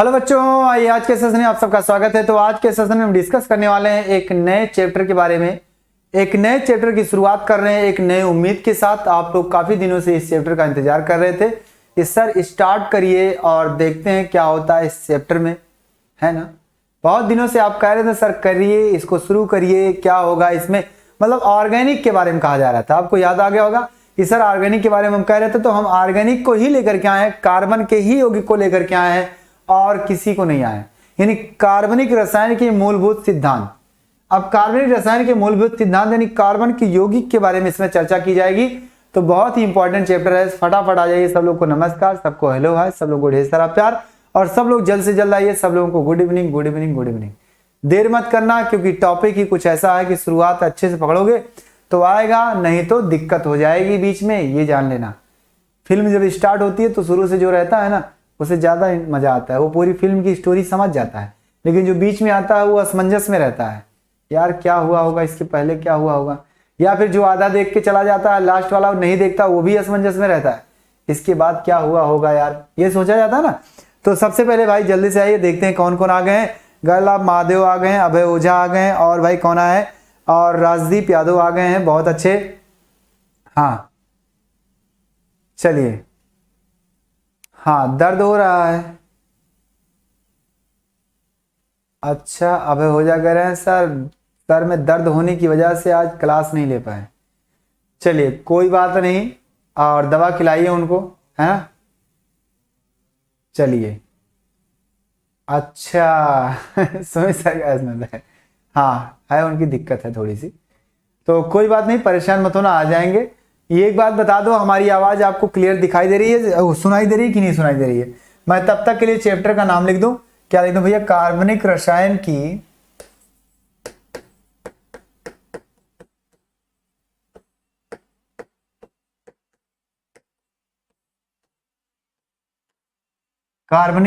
Hello बच्चों, आइए आज के सेशन में आप सबका स्वागत है। तो आज के सेशन में हम डिस्कस करने वाले हैं एक नए चैप्टर के बारे में। एक नए चैप्टर की शुरुआत कर रहे हैं एक नए उम्मीद के साथ। आप लोग काफी दिनों से इस चैप्टर का इंतजार कर रहे थे कि सर स्टार्ट करिए और देखते हैं क्या होता है इस चैप्टर में, है ना। बहुत दिनों से आप कह रहे थे सर करिए, इसको शुरू करिए, क्या होगा इसमें। मतलब ऑर्गेनिक के बारे में कहा जा रहा था, आपको याद आ गया होगा कि सर ऑर्गेनिक के बारे में हम कह रहे थे। तो हम ऑर्गेनिक को ही लेकर के आए हैं, कार्बन के ही यौगिक को लेकर के आए हैं और किसी को नहीं आए, यानी कार्बनिक रसायन के मूलभूत सिद्धांत। अब कार्बनिक रसायन के मूलभूत सिद्धांत यानी कार्बन के यौगिक के बारे में इसमें चर्चा की जाएगी। तो बहुत ही इंपॉर्टेंट चैप्टर है, फटाफट आ जाइए। सब लोग को नमस्कार, सबको हेलो हाय, सब लोग को ढेर सारा प्यार और सब लोग जल्द से जल्द आइए। सब लोगों को good evening, good evening, good evening. देर मत करना क्योंकि टॉपिक ही कुछ ऐसा है कि शुरुआत अच्छे से पकड़ोगे तो आएगा, नहीं तो दिक्कत हो जाएगी बीच में, ये जान लेना। फिल्म जब स्टार्ट होती है तो शुरू से जो रहता है ना उसे ज्यादा मजा आता है, वो पूरी फिल्म की स्टोरी समझ जाता है। लेकिन जो बीच में आता है वो असमंजस में रहता है, यार क्या हुआ होगा, इसके पहले क्या हुआ होगा। या फिर जो आधा देख के चला जाता है लास्ट वाला नहीं देखता, वो भी असमंजस में रहता है, इसके बाद क्या हुआ होगा यार, ये सोचा जाता है ना। तो सबसे पहले भाई जल्दी से आइए, देखते हैं कौन कौन आ गए हैं। गरलाभ महादेव आ गए हैं, अभय ओझा आ गए हैं, और भाई कौन आया है, और राजदीप यादव आ गए हैं, बहुत अच्छे। हाँ चलिए, हाँ दर्द हो रहा है। अच्छा अभय ओझा कह रहे हैं सर में दर्द होने की वजह से आज क्लास नहीं ले पाए। चलिए कोई बात नहीं, और दवा खिलाइए उनको, है ना। चलिए अच्छा सुमित सर का इसमें है, हाँ है, उनकी दिक्कत है थोड़ी सी, तो कोई बात नहीं, परेशान मत होना, आ जाएंगे। ये एक बात बता दो, हमारी आवाज आपको क्लियर दिखाई दे रही है, सुनाई दे रही है कि नहीं सुनाई दे रही है। मैं तब तक के लिए चैप्टर का नाम लिख दूं, क्या लिख दूं भैया, कार्बनिक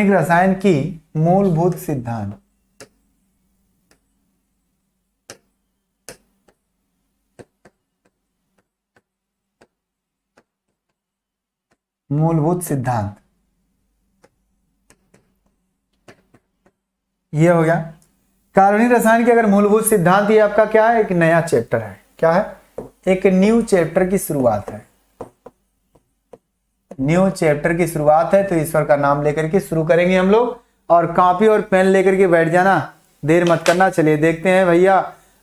रसायन की मूलभूत सिद्धांत। मूलभूत सिद्धांत ये हो गया कार्बनिक रसायन के अगर मूलभूत सिद्धांत। ये आपका क्या है, एक नया चैप्टर है। क्या है, एक न्यू चैप्टर की शुरुआत है। न्यू चैप्टर की शुरुआत है, तो ईश्वर का नाम लेकर के शुरू करेंगे हम लोग, और कॉपी और पेन लेकर के बैठ जाना, देर मत करना। चलिए देखते हैं भैया,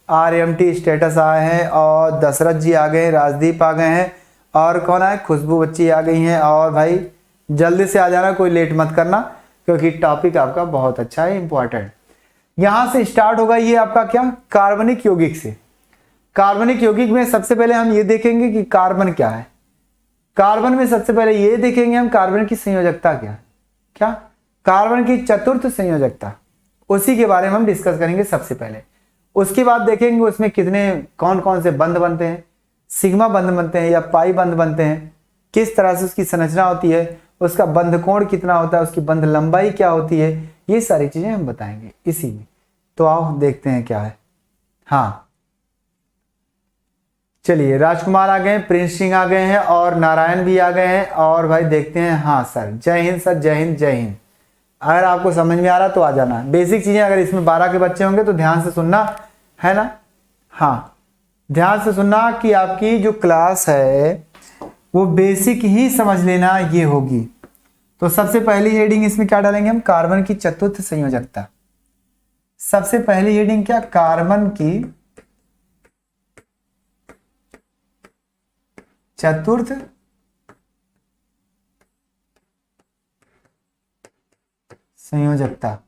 RMT स्टेटस आए हैं, और दशरथ जी आ गए हैं, राजदीप आ गए हैं, और कौन आए, खुशबू बच्ची आ गई हैं। और भाई जल्दी से आ जाना, कोई लेट मत करना क्योंकि टॉपिक आपका बहुत अच्छा है, इंपॉर्टेंट। यहां से स्टार्ट होगा ये आपका क्या, कार्बनिक यौगिक से। कार्बनिक यौगिक में सबसे पहले हम ये देखेंगे कि कार्बन क्या है। कार्बन में सबसे पहले ये देखेंगे हम, कार्बन की संयोजकता क्या, क्या कार्बन की चतुर्थ संयोजकता, उसी के बारे में हम डिस्कस करेंगे सबसे पहले। उसके बाद देखेंगे उसमें कितने कौन कौन से बंध बनते हैं, सिग्मा बंध बनते हैं या पाई बंध बनते हैं, किस तरह से उसकी संरचना होती है, उसका बंध कोण कितना होता है, उसकी बंध लंबाई क्या होती है, ये सारी चीजें हम बताएंगे इसी में। तो आओ देखते हैं क्या है। हाँ चलिए, राजकुमार आ गए, प्रिंस सिंह आ गए हैं, और नारायण भी आ गए हैं, और भाई देखते हैं। हाँ सर, जय हिंद सर, जय हिंद जय हिंद। अगर आपको समझ में आ रहा तो आ जाना। बेसिक चीजें अगर इसमें 12 के बच्चे होंगे तो ध्यान से सुनना, है ना। हाँ ध्यान से सुनना कि आपकी जो क्लास है वो बेसिक ही समझ लेना ये होगी। तो सबसे पहली हेडिंग इसमें क्या डालेंगे हम, कार्बन की चतुर्थ संयोजकता। सबसे पहली हेडिंग क्या, कार्बन की चतुर्थ संयोजकता।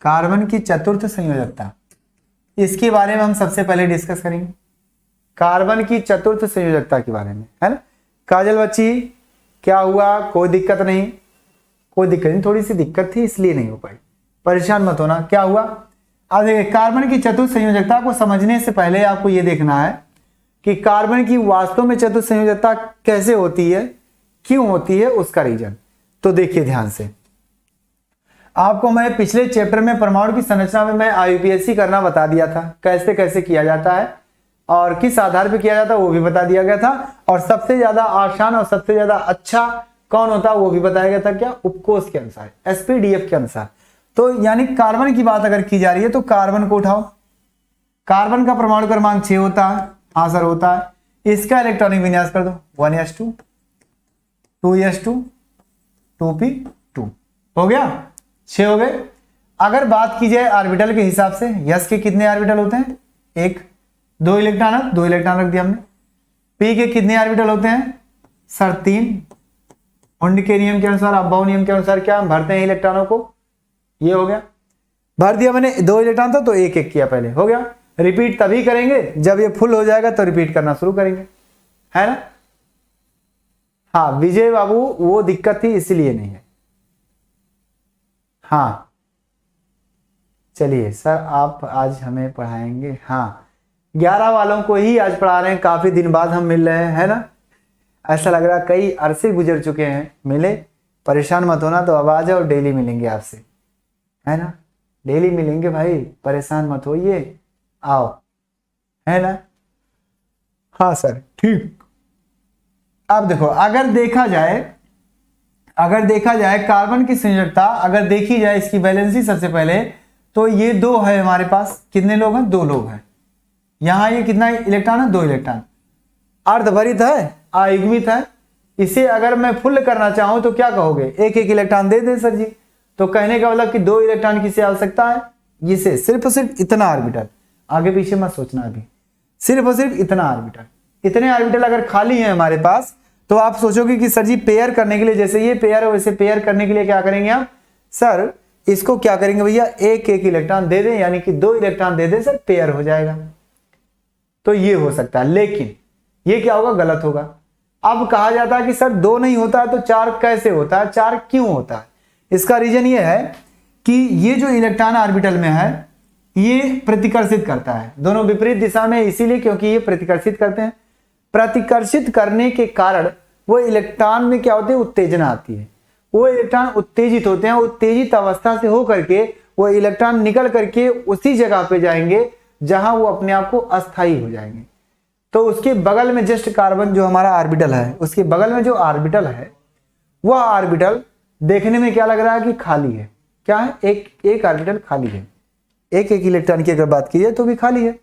कार्बन की चतुर्थ संयोजकता, इसके बारे में हम सबसे पहले डिस्कस करेंगे, कार्बन की चतुर्थ संयोजकता के बारे में, है ना। काजल बच्ची क्या हुआ, कोई दिक्कत नहीं, कोई दिक्कत नहीं, थोड़ी सी दिक्कत थी इसलिए नहीं हो पाई, परेशान मत होना। क्या हुआ, अब देखिए कार्बन की चतुर्थ संयोजकता को समझने से पहले आपको यह देखना है कि कार्बन की वास्तव में चतुर्थ संयोजकता कैसे होती है, क्यों होती है, उसका रीजन। तो देखिए ध्यान से, आपको मैं पिछले चैप्टर में परमाणु की संरचना में मैं IUPAC करना बता दिया था, कैसे कैसे किया जाता है और किस आधार पर किया जाता है वो भी बता दिया गया था। और सबसे ज्यादा आसान और सबसे ज्यादा अच्छा कौन होता है वो भी बताया गया था, क्या, उपकोष के अनुसार, एसपीडीएफ के अनुसार। तो यानी कार्बन की बात अगर की जा रही है तो कार्बन को उठाओ, कार्बन का परमाणु क्रमांक 6 होता है, हाँ सर होता है। इसका इलेक्ट्रॉनिक विन्यास कर दो 1s2 2s2 2p2, हो गया, 6 हो गए। अगर बात की जाए ऑर्बिटल के हिसाब से, यस के कितने ऑर्बिटल होते हैं, एक, 2 इलेक्ट्रॉन, 2 इलेक्ट्रॉन रख दिया हमने। पी के कितने ऑर्बिटल होते हैं सर, 3। हुंड के नियम के अनुसार, अब्बाउ नियम के अनुसार क्या हम भरते हैं इलेक्ट्रॉनों को, ये हो गया, भर दिया मैंने। 2 इलेक्ट्रॉन था तो एक एक किया पहले, हो गया। रिपीट तभी करेंगे जब ये फुल हो जाएगा तो रिपीट करना शुरू करेंगे, है ना। हाँ विजय बाबू, वो दिक्कत थी इसलिए नहीं है। हाँ चलिए सर आप आज हमें पढ़ाएंगे, हाँ 11 वालों को ही आज पढ़ा रहे हैं, काफी दिन बाद हम मिल रहे हैं, है ना। ऐसा लग रहा कई अरसे गुजर चुके हैं मिले, परेशान मत होना, तो अब आ जाओ, डेली मिलेंगे आपसे, है ना, डेली मिलेंगे भाई, परेशान मत होइए, आओ, है ना। हाँ सर ठीक। अब देखो अगर देखा जाए कार्बन की संयोजकता, अगर देखी जाए इसकी वैलेंसी सबसे पहले, तो ये 2 है हमारे पास, कितने लोग हैं, 2 लोग हैं। यहां ये कितना इलेक्ट्रॉन है, 2 इलेक्ट्रॉन, अर्धभरित है, अयुग्मित है। इसे अगर मैं फुल करना चाहूं तो क्या कहोगे, एक एक इलेक्ट्रॉन दे दें सर जी, तो कहने का मतलब कि 2 इलेक्ट्रॉन की आवश्यकता है, इसे सिर्फ और सिर्फ इतना ऑर्बिटल, आगे पीछे मत सोचना अभी, सिर्फ और सिर्फ इतना ऑर्बिटल, इतने ऑर्बिटल अगर खाली है हमारे पास, तो आप सोचोगे कि सर जी पेयर करने के लिए, जैसे ये पेयर है वैसे पेयर करने के लिए क्या करेंगे आप, सर इसको क्या करेंगे भैया, एक एक इलेक्ट्रॉन दे दें, यानी कि 2 इलेक्ट्रॉन दे दें सर, पेयर हो जाएगा। तो ये हो सकता है, लेकिन ये क्या होगा, गलत होगा। अब कहा जाता है कि सर 2 नहीं होता है तो 4 कैसे होता है, 4 क्यों होता है। इसका रीजन ये है कि ये जो इलेक्ट्रॉन ऑर्बिटल में है ये प्रतिकर्षित करता है, दोनों विपरीत दिशा में, इसीलिए क्योंकि ये प्रतिकर्षित करते हैं। प्रतिकर्षित करने के कारण वो इलेक्ट्रॉन में क्या होती है, उत्तेजना आती है, वो इलेक्ट्रॉन उत्तेजित होते हैं, उत्तेजित अवस्था से हो करके वो इलेक्ट्रॉन निकल करके उसी जगह पे जाएंगे जहां वो अपने आप को अस्थायी हो जाएंगे। तो उसके बगल में जस्ट कार्बन जो हमारा ऑर्बिटल है, उसके बगल में जो ऑर्बिटल है, वह ऑर्बिटल देखने में क्या लग रहा है कि खाली है, क्या है, एक ऑर्बिटल खाली है, एक एक इलेक्ट्रॉन की अगर बात की जाए तो भी खाली है।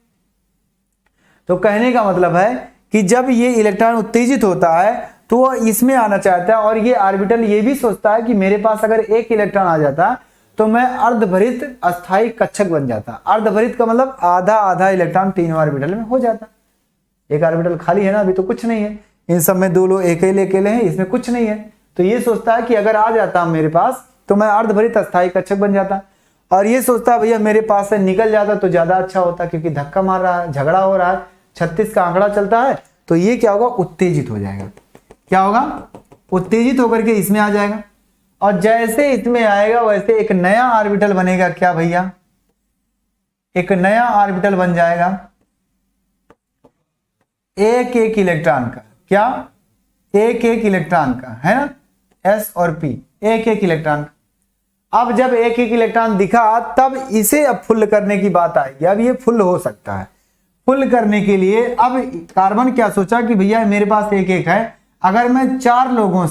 तो कहने का मतलब है कि जब ये इलेक्ट्रॉन उत्तेजित होता है तो वो इसमें आना चाहता है, और ये ऑर्बिटल ये भी सोचता है कि मेरे पास अगर एक इलेक्ट्रॉन आ जाता तो मैं अर्धभरित अस्थायी कक्षक बन जाता। अर्धभरित का मतलब आधा आधा इलेक्ट्रॉन तीनों ऑर्बिटल में हो जाता। एक ऑर्बिटल खाली है ना, अभी तो कुछ नहीं है, इन सब में 2 लोग अकेले अकेले हैं, इसमें कुछ नहीं है। तो ये सोचता है कि अगर आ जाता मेरे पास तो मैं अर्धभरित अस्थायी कक्षक बन जाता, और ये सोचता है भैया मेरे पास से निकल जाता तो ज्यादा अच्छा होता, क्योंकि धक्का मार रहा है, झगड़ा हो रहा है, 36 का आंकड़ा चलता है, तो ये क्या होगा, उत्तेजित हो जाएगा। क्या होगा, उत्तेजित होकर के इसमें आ जाएगा, और जैसे इसमें आएगा वैसे एक नया ऑर्बिटल बनेगा। क्या भैया, एक नया ऑर्बिटल बन जाएगा एक एक इलेक्ट्रॉन का, क्या, एक एक इलेक्ट्रॉन का, है ना, एस और पी, एक एक इलेक्ट्रॉन का। अब जब एक एक इलेक्ट्रॉन दिखा तब इसे अब फुल करने की बात आएगी। अब ये फुल हो सकता है, फुल करने के लिए अब कार्बन क्या सोचा कि भैया मेरे पास एक एक है, अगर मैं 4 लोगों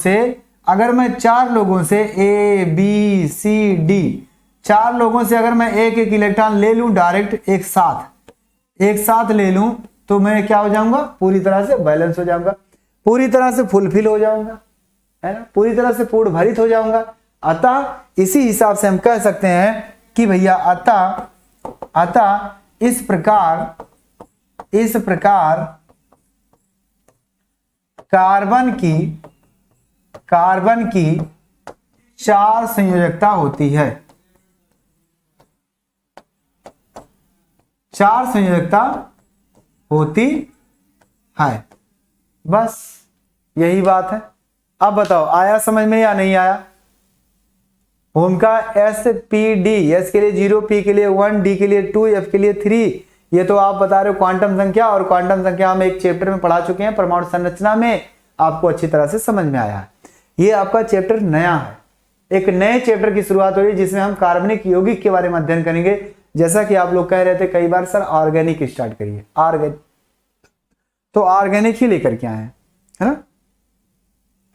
से ए बी सी डी 4 लोगों से अगर मैं एक एक इलेक्ट्रॉन ले लूं डायरेक्ट एक साथ ले लूं, तो मैं क्या हो जाऊंगा, पूरी तरह से बैलेंस हो जाऊंगा, पूरी तरह से फुलफिल हो जाऊंगा, है ना, पूरी तरह से पूर्ण भरित हो जाऊंगा। अतः इसी हिसाब से हम कह सकते हैं कि भैया अतः इस प्रकार कार्बन की 4 संयोजकता होती है, 4 संयोजकता होती है, बस यही बात है। अब बताओ आया समझ में या नहीं आया। उनका एस पी डी, एस के लिए 0, पी के लिए 1, डी के लिए 2, एफ के लिए 3, ये तो आप बता रहे हो क्वांटम संख्या, और क्वांटम संख्या हम एक चैप्टर में पढ़ा चुके हैं, परमाणु संरचना में, आपको अच्छी तरह से समझ में आया है। ये आपका चैप्टर नया है, एक नए चैप्टर की शुरुआत हो रही है जिसमें हम कार्बनिक यौगिक के बारे में अध्ययन करेंगे। जैसा कि आप लोग कह रहे थे कई बार सर ऑर्गेनिक स्टार्ट करिए, ऑर्गेनिक, तो ऑर्गेनिक ही लेकर के आए हैं, है ना।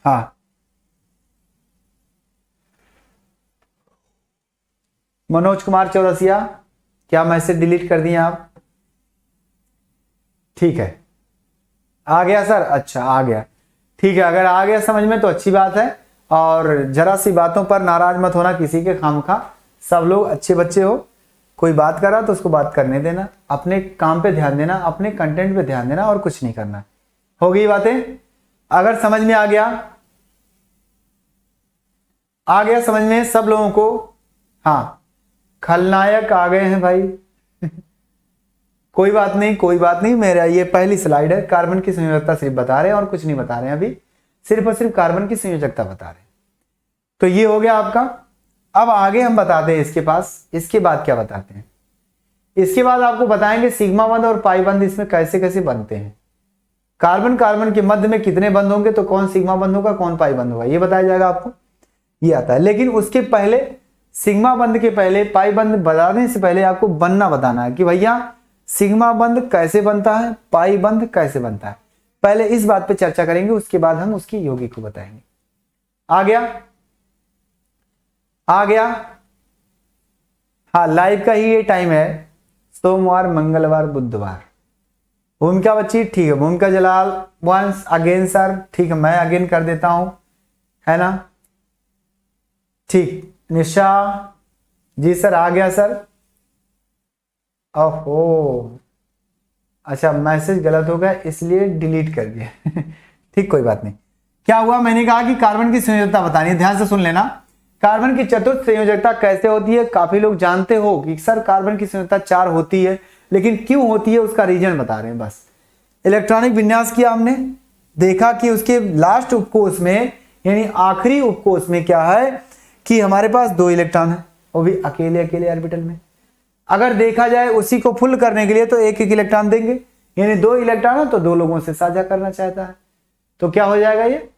हाँ मनोज कुमार चौरसिया, क्या मैसेज डिलीट कर दिए आप? ठीक है, आ गया सर? अच्छा आ गया, ठीक है। अगर आ गया समझ में तो अच्छी बात है, और जरा सी बातों पर नाराज मत होना किसी के खामखा। सब लोग अच्छे बच्चे हो, कोई बात कर रहा तो उसको बात करने देना, अपने काम पे ध्यान देना, अपने कंटेंट पे ध्यान देना, और कुछ नहीं करना। हो गई बातें? अगर समझ में आ गया समझ में सब लोगों को? हाँ, खलनायक आ गए हैं भाई। कोई बात नहीं, कोई बात नहीं, मेरा ये पहली स्लाइड है। कार्बन की संयोजकता सिर्फ बता रहे हैं और कुछ नहीं बता रहे हैं अभी, सिर्फ और सिर्फ कार्बन की संयोजकता बता रहे हैं। तो ये हो गया आपका। अब आगे हम बताते हैं इसके बाद क्या बताते हैं। इसके बाद आपको बताएंगे सिग्मा बंध और पाई बंध इसमें कैसे कैसे बनते हैं। कार्बन कार्बन के मध्य में कितने बंध होंगे, तो कौन सिग्मा बंध होगा, कौन पाई बंध होगा, ये बताया जाएगा आपको, ये आता है। लेकिन उसके पहले, सिग्मा बंध के पहले पाई बंध बताने से पहले आपको बनना बताना है कि भैया सिग्मा बंध कैसे बनता है, पाई बंध कैसे बनता है। पहले इस बात पे चर्चा करेंगे, उसके बाद हम उसकी यौगिक को बताएंगे। आ गया? हाँ, लाइव का ही ये टाइम है, सोमवार मंगलवार बुधवार। भूमिका बच्ची, ठीक है। भूमिका जलाल वंस अगेन सर, ठीक है, मैं अगेन कर देता हूं, है ना, ठीक। निशा जी सर, आ गया सर। ओहो, अच्छा मैसेज गलत हो गया इसलिए डिलीट कर दिया। ठीक, कोई बात नहीं। क्या हुआ, मैंने कहा कि कार्बन की संयोजकता बतानी है, ध्यान से सुन लेना। कार्बन की चतुर्थ संयोजकता कैसे होती है? काफी लोग जानते हो कि सर कार्बन की संयोजकता 4 होती है, लेकिन क्यों होती है उसका रीजन बता रहे हैं बस। इलेक्ट्रॉनिक विन्यास किया हमने, देखा कि उसके लास्ट उपकोष में यानी आखिरी उपकोष में क्या है कि हमारे पास 2 इलेक्ट्रॉन है, वो भी अकेले अकेले ऑर्बिटल में। अगर देखा जाए उसी को फुल करने के लिए तो एक एक इलेक्ट्रॉन देंगे, यानी 2 इलेक्ट्रॉन है तो 2 लोगों से साझा करना चाहता है, तो क्या हो जाएगा, ये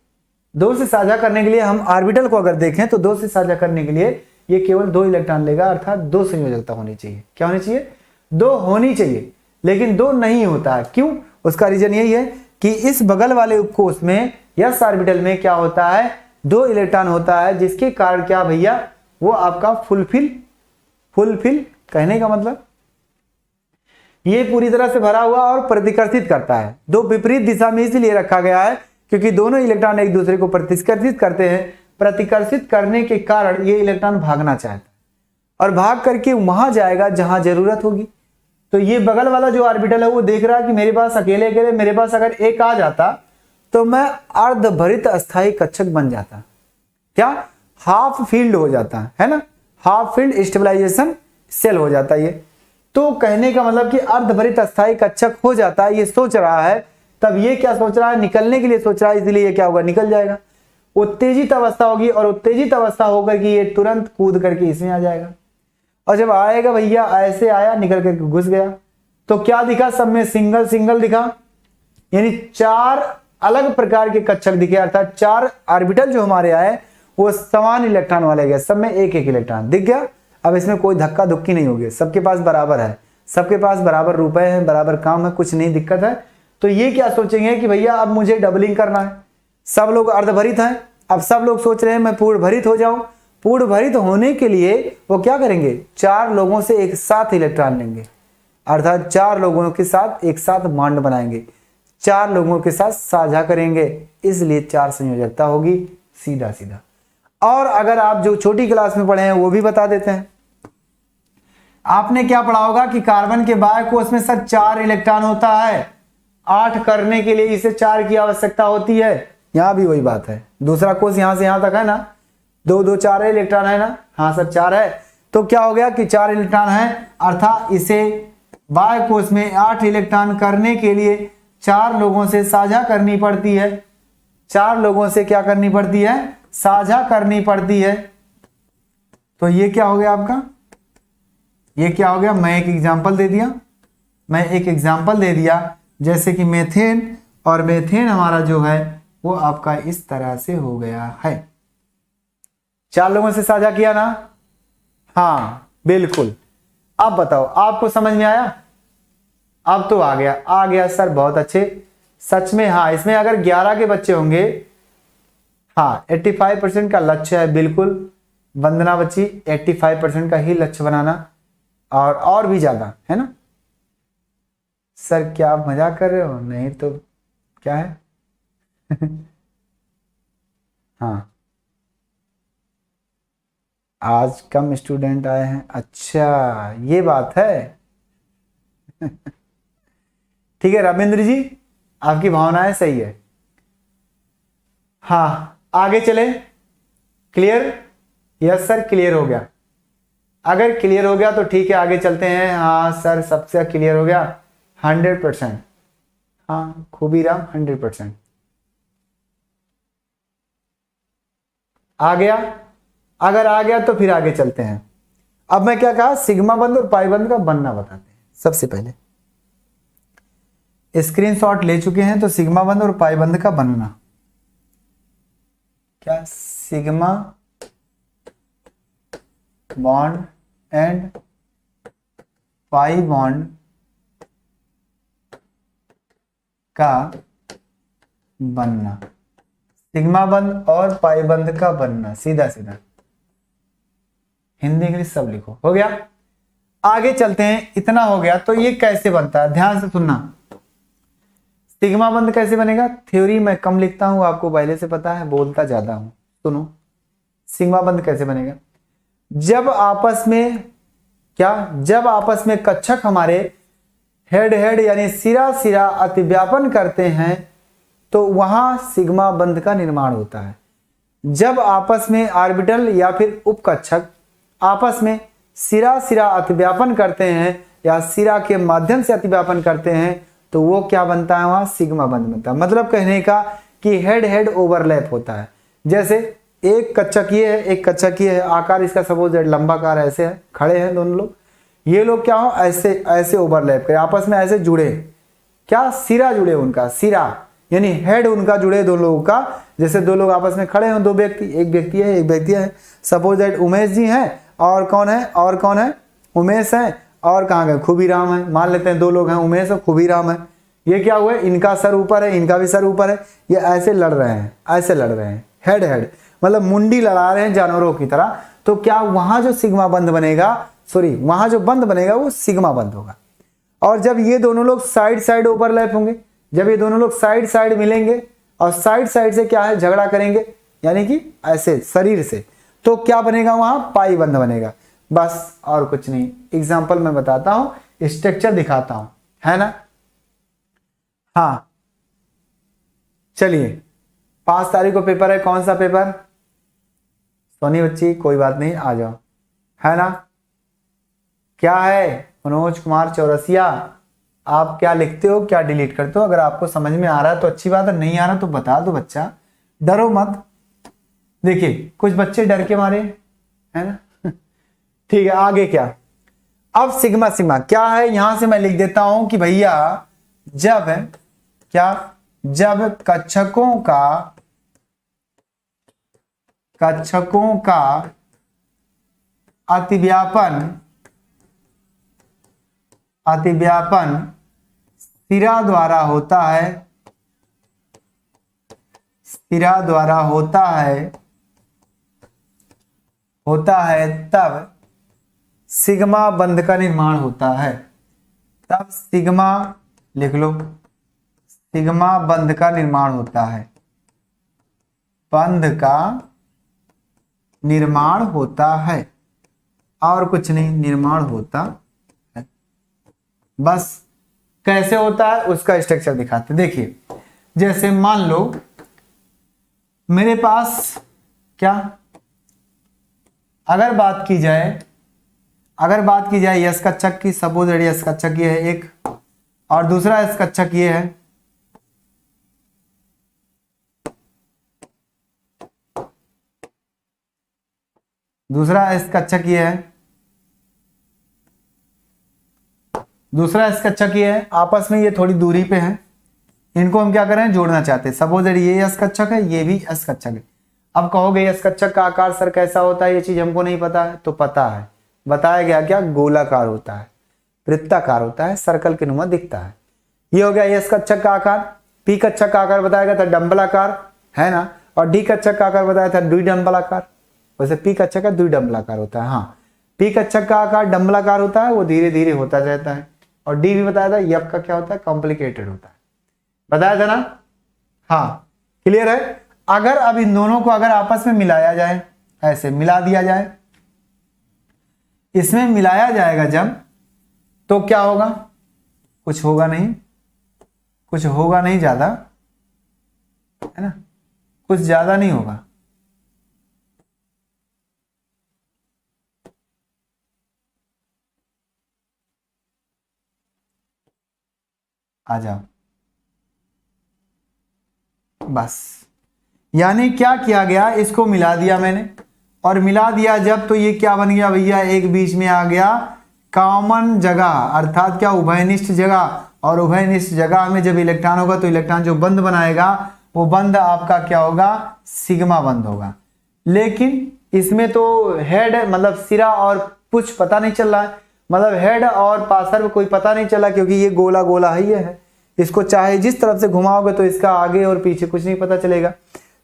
2 से साझा करने के लिए हम ऑर्बिटल को अगर देखें तो 2 से साझा करने के लिए ये केवल 2 इलेक्ट्रॉन लेगा, अर्थात 2 संयोजकता होनी चाहिए। क्या होनी चाहिए? 2 होनी चाहिए, लेकिन 2 नहीं होता है। क्यों? उसका रीजन यही है कि इस बगल वाले उपकोष में यस ऑर्बिटल में क्या होता है, 2 इलेक्ट्रॉन होता है, जिसके कारण क्या भैया, वो आपका फुलफिल कहने का मतलब ये पूरी तरह से भरा हुआ और प्रतिकर्षित करता है। 2 विपरीत दिशा में इसलिए रखा गया है क्योंकि दोनों इलेक्ट्रॉन एक दूसरे को प्रतिकर्षित करते हैं। प्रतिकर्षित करने के कारण ये इलेक्ट्रॉन भागना चाहता है और भाग करके वहां जाएगा जहां जरूरत होगी। तो ये बगल वाला जो ऑर्बिटल है वो देख रहा है कि मेरे पास अकेले अकेले मेरे पास अगर एक आ जाता तो मैं अर्धभरित अस्थायी कक्षक बन जाता, क्या हाफ फील्ड हो जाता है ना, हाफ फील्ड स्टेबलाइजेशन सेल हो जाता है ये। तो कहने का मतलब कि अर्धभरित अस्थायी कक्षक हो जाता है, ये सोच रहा है। तब ये क्या सोच रहा है, निकलने के लिए सोच रहा है, इसलिए ये क्या होगा, निकल जाएगा। उत्तेजित अवस्था होगी और उत्तेजित अवस्था होकर के ये तुरंत कूद करके इसमें आ जाएगा। और जब आएगा भैया, ऐसे आया, निकल करके घुस गया, तो क्या दिखा, सब में सिंगल सिंगल दिखा, यानी 4 अलग प्रकार के कक्षक दिखे, अर्थात 4 ऑर्बिटल जो हमारे आए वो समान इलेक्ट्रॉन वाले गए, सब में एक एक इलेक्ट्रॉन दिख गया। अब इसमें कोई धक्का धुक्की नहीं होगी, सबके पास बराबर है, सबके पास बराबर रुपए हैं, बराबर काम है, कुछ नहीं दिक्कत है। तो ये क्या सोचेंगे कि भैया अब मुझे डबलिंग करना है, सब लोग अर्धभरित हैं, अब सब लोग सोच रहे हैं मैं पूर्ण भरित हो जाऊं। पूर्ण भरित होने के लिए वो क्या करेंगे, 4 लोगों से एक साथ इलेक्ट्रॉन लेंगे, अर्थात 4 लोगों के साथ एक साथ बॉन्ड बनाएंगे, 4 लोगों के साथ साझा करेंगे, इसलिए 4 संयोजकता होगी, सीधा सीधा। और अगर आप जो छोटी क्लास में पढ़े हैं वो भी बता देते हैं। आपने क्या पढ़ा होगा कि कार्बन के बाह्य कोष में सर 4 इलेक्ट्रॉन होता है, 8 करने के लिए इसे 4 की आवश्यकता होती है। यहां भी वही बात है, दूसरा कोष यहां से यहां तक है ना, 2 2 4 इलेक्ट्रॉन है ना, हाँ सर 4 है। तो क्या हो गया कि 4 इलेक्ट्रॉन है, अर्थात इसे बाह्य कोष में 8 इलेक्ट्रॉन करने के लिए 4 लोगों से साझा करनी पड़ती है, 4 लोगों से क्या करनी पड़ती है, साझा करनी पड़ती है। तो ये क्या हो गया आपका, ये क्या हो गया, मैं एक एग्जांपल दे दिया, जैसे कि मेथेन, और मेथेन हमारा जो है वो आपका इस तरह से हो गया है, 4 लोगों से साझा किया ना, हाँ बिल्कुल। अब बताओ आपको समझ में आया, अब तो आ गया सर, बहुत अच्छे, सच में। हाँ, इसमें अगर 11 के बच्चे होंगे, हाँ 85% का लक्ष्य है, बिल्कुल वंदना बच्ची 85% का ही लक्ष्य बनाना, और भी ज्यादा, है ना। सर क्या आप मजाक कर रहे हो? नहीं तो क्या है? हाँ, आज कम स्टूडेंट आए हैं, अच्छा ये बात है। ठीक है रविंद्र जी, आपकी भावनाएं सही है। हाँ आगे चले, क्लियर? यस सर क्लियर हो गया। अगर क्लियर हो गया तो ठीक है, आगे चलते हैं। हाँ सर सबसे क्लियर हो गया, 100%। हाँ खूबीराम 100% आ गया। अगर आ गया तो फिर आगे चलते हैं। अब मैं क्या कहा, सिग्मा बंद और पाई बंद का बनना बताते हैं। सबसे पहले स्क्रीनशॉट ले चुके हैं, तो सिग्मा बंद और पाई बंद का बनना क्या, sigma bond and pi bond का बनना, सिग्मा बंद और पाई बंद का बनना, सीधा सीधा हिंदी इंग्लिश सब लिखो, हो गया। आगे चलते हैं, इतना हो गया। तो ये कैसे बनता है, ध्यान से सुनना। सिग्मा बंद कैसे बनेगा, थ्योरी मैं कम लिखता हूं, आपको पहले से पता है, बोलता ज्यादा हूं। सुनो सिग्मा बंद कैसे बनेगा, जब आपस में क्या, जब आपस में कक्षक हमारे हेड हेड यानी सिरा सिरा अतिव्यापन करते हैं तो वहां सिग्मा बंध का निर्माण होता है। जब आपस में ऑर्बिटल या फिर उपकक्षक आपस में सिरा सिरा अतिव्यापन करते हैं या सिरा के माध्यम से अतिव्यापन करते हैं तो वो क्या बनता है, वहां सिग्मा बंध बनता है। मतलब कहने का कि हेड हेड ओवरलैप होता है। जैसे एक कक्षक ये है, एक कक्षक ये है, आकार इसका सपोज लंबाकार ऐसे है, खड़े हैं दोनों लोग, ये लोग क्या हो ऐसे ऐसे ओवरलैप करे, आपस में ऐसे जुड़े, क्या सिरा जुड़े, उनका सिरा यानी हेड उनका जुड़े दो लोगों का। जैसे दो लोग आपस में खड़े हो, दो व्यक्ति, एक व्यक्ति है एक व्यक्ति है, सपोज दैट उमेश जी हैं और कौन है, और कौन है, उमेश है, और कहाँ गए, खूबीराम है। मान लेते हैं दो लोग हैं, उमेश और खूबीराम है। ये क्या हुआ, इनका सर ऊपर है, इनका भी सर ऊपर है, ये ऐसे लड़ रहे हैं, ऐसे लड़ रहे हैं, हेड हेड मतलब मुंडी लड़ा रहे हैं जानवरों की तरह। तो क्या वहां जो सिग्मा बंध बनेगा, सॉरी वहां जो बंध बनेगा वो सिग्मा बंध होगा। और जब ये दोनों लोग साइड साइड ओवरलैप होंगे, जब ये दोनों लोग साइड साइड मिलेंगे और साइड साइड से क्या है झगड़ा करेंगे, यानी कि ऐसे शरीर से, तो क्या बनेगा, वहां पाई बंध बनेगा। बस और कुछ नहीं। एग्जाम्पल मैं बताता हूं, स्ट्रक्चर दिखाता हूं, है ना। हाँ चलिए, 5 तारीख को पेपर है, कौन सा पेपर, सोनी बच्ची कोई बात नहीं, आ जाओ, है ना। क्या है, मनोज कुमार चौरसिया, आप क्या लिखते हो, क्या डिलीट करते हो? अगर आपको समझ में आ रहा है तो अच्छी बात है, नहीं आ रहा तो बता दो बच्चा, डरो मत। देखिए कुछ बच्चे डर के मारे, है ना। ठीक है आगे क्या, अब सिग्मा सिग्मा क्या है, यहां से मैं लिख देता हूं कि भैया जब क्या, जब कक्षकों का अतिव्यापन सिरा द्वारा होता है, सिरा द्वारा होता है तब सिग्मा बंध का निर्माण होता है। तब सिग्मा लिख लो, सिग्मा बंध का निर्माण होता है, बंध का निर्माण होता है, और कुछ नहीं, निर्माण होता है। बस कैसे होता है उसका स्ट्रक्चर दिखाते। देखिए जैसे मान लो मेरे पास क्या, अगर बात की जाए यस कक्षक की, सपोज यस कक्षक ये है एक, और दूसरा यस कक्षक ये है, दूसरा यस कक्षक ये है, दूसरा यस कक्षक ये है, आपस में ये थोड़ी दूरी पे है, इनको हम क्या करें, जोड़ना चाहते हैं। सपोज ये यस कक्षक है, ये भी यस कक्षक है। अब कहोगे यस कक्षक का आकार सर कैसा होता है, ये चीज हमको नहीं पता है, तो पता है, बताया गया क्या, गोलाकार होता है, वृत्ताकार होता है, सर्कल के नुमा दिखता है। ये हो गया यस कक्षक का आकार। पी कक्षक का आकार बताया गया था डंबलाकार, है ना, और डी कक्षक का आकार बताया था द्विडंबलाकार, वैसे पी कच्छक का द्विडंबलाकार होता है। हाँ, पी कच्छक का आकार डंबलाकार होता है, वो धीरे धीरे होता रहता है। और डी भी बताया था, यप का क्या होता है, कॉम्प्लिकेटेड होता है, बताया था ना। हाँ, क्लियर है। अगर अब इन दोनों को अगर आपस में मिलाया जाए, ऐसे मिला दिया जाए, इसमें मिलाया जाएगा जब, तो क्या होगा, कुछ होगा नहीं, कुछ होगा नहीं ज्यादा, है ना, कुछ ज्यादा नहीं होगा। आ जाओ, बस। यानी क्या किया गया, इसको मिला दिया मैंने, और मिला दिया जब, तो ये क्या बन गया भैया, एक बीच में आ गया कॉमन जगह, अर्थात क्या, उभयनिष्ठ जगह। और उभयनिष्ठ जगह में जब इलेक्ट्रॉन होगा तो इलेक्ट्रॉन जो बंद बनाएगा वो बंद आपका क्या होगा, सिग्मा बंद होगा। लेकिन इसमें तो हेड मतलब सिरा और पुछ पता नहीं चल रहा है, मतलब हेड और पार्श्व कोई पता नहीं चला, क्योंकि ये गोला गोला ही है। इसको चाहे जिस तरफ से घुमाओगे तो इसका आगे और पीछे कुछ नहीं पता चलेगा।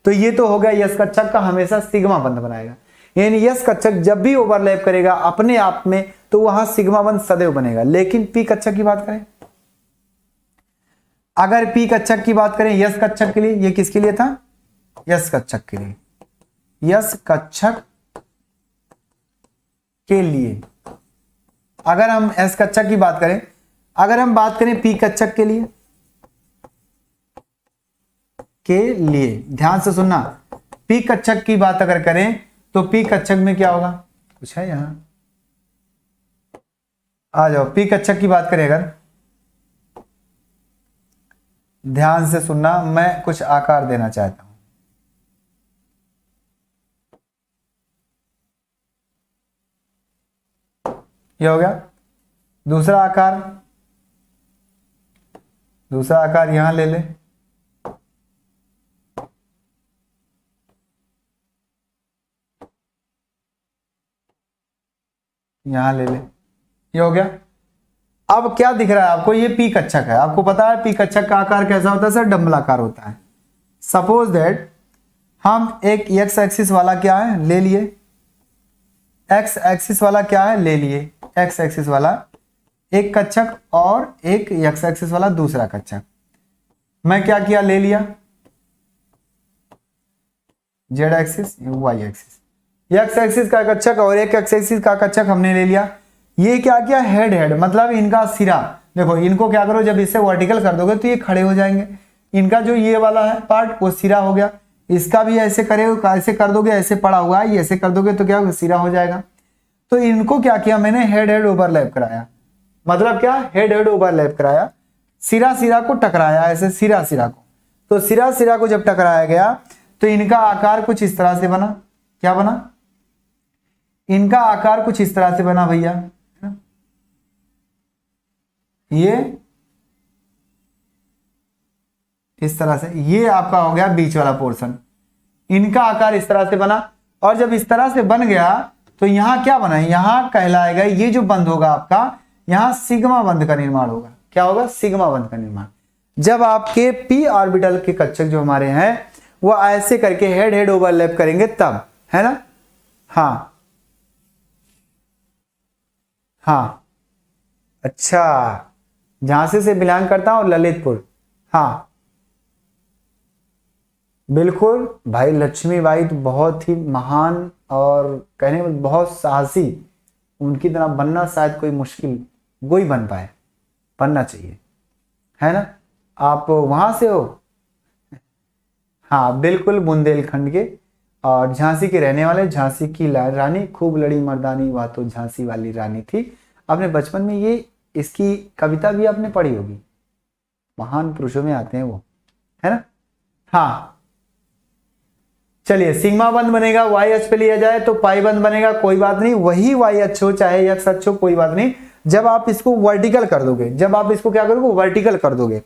तो ये तो हो गया यस कच्छक का हमेशा सिग्मा बंद बनाएगा, यानी यस कच्छक जब भी ओवरलैप करेगा अपने आप में तो वहां सिग्मा बंद सदैव बनेगा। लेकिन पी कच्छक की बात करें, अगर पी कच्छक की बात करें यस कच्छक के लिए, ये किसके लिए था, यस कच्छक के लिए, यस कच्छक के लिए। अगर हम एस कच्छक की बात करें, अगर हम बात करें पी कच्छक के लिए, ध्यान से सुनना, पी कच्छक की बात अगर करें तो पी कच्छक में क्या होगा, कुछ है यहां, आ जाओ। पी कच्छक की बात करें अगर, ध्यान से सुनना, मैं कुछ आकार देना चाहता हूं। ये हो गया दूसरा आकार, दूसरा आकार यहां ले ले, यहां ले ले, ये हो गया। अब क्या दिख रहा है आपको, ये पी कच्छक है, आपको पता है पी कच्छक का आकार कैसा होता है सर, डंबलाकार होता है। सपोज दैट हम एक एक्स एक्सिस वाला क्या है ले लिए, एक्स एक्सिस वाला क्या है ले लिए, एक्स एक्सिस वाला एक कच्छक और एक एक्स एक्सिस वाला दूसरा कच्छक। मैं क्या किया, ले लिया Z axis Y axis, X axis का कच्छक और एक एक्स एक्सिस का कच्छक हमने ले लिया। ये क्या किया, हेड हेड, मतलब इनका सिरा, देखो इनको क्या करो, जब इसे वर्टिकल कर दोगे तो ये खड़े हो जाएंगे। इनका जो ये वाला है पार्ट वो सिरा हो गया, इसका भी ऐसे करे, ऐसे कर दोगे, ऐसे पड़ा हुआ है, ये ऐसे कर दोगे तो क्या होगा, सिरा हो जाएगा। तो इनको क्या किया मैंने, हेड हेड ओवरलैप कराया, मतलब क्या, हेड हेड ओवरलैप कराया, सिरा सिरा को टकराया, ऐसे सिरा सिरा को। तो सिरा सिरा को जब टकराया गया तो इनका आकार कुछ इस तरह से बना, क्या बना, इनका आकार कुछ इस तरह से बना भैया, ये इस तरह से, ये आपका हो गया बीच वाला पोर्शन, इनका आकार इस तरह से बना। और जब इस तरह से बन गया तो यहां क्या बना, यहां कहलाएगा, ये जो बंद होगा आपका, यहां सिग्मा बंद का निर्माण होगा। क्या होगा, सिग्मा बंद का निर्माण। जब आपके पी ऑर्बिटल के कक्षक जो हमारे हैं वो ऐसे करके हेड हेड ओवरलैप करेंगे तब, है ना। हाँ हाँ, अच्छा, झांसी से बिलोंग करता हूं, ललितपुर। हाँ बिल्कुल भाई, लक्ष्मीबाई तो बहुत ही महान और कहने में बहुत साहसी, उनकी तरह बनना शायद कोई मुश्किल कोई बन पाए, बनना चाहिए, है ना। आप वहां से हो, हाँ बिल्कुल, बुंदेलखंड के, और झांसी के रहने वाले, झांसी की रानी खूब लड़ी मर्दानी, वह तो झांसी वाली रानी थी। आपने बचपन में ये इसकी कविता भी आपने पढ़ी होगी, महान पुरुषों में आते हैं वो, है ना। हाँ चलिए, सिग्मा बंद बनेगा, वाई एच पे लिया जाए तो पाई बंद बनेगा, कोई बात नहीं, वही वाई एच हो चाहे एक्स एच हो, कोई बात नहीं। जब आप इसको वर्टिकल कर दोगे, जब आप इसको क्या करोगे, वर्टिकल कर दोगे,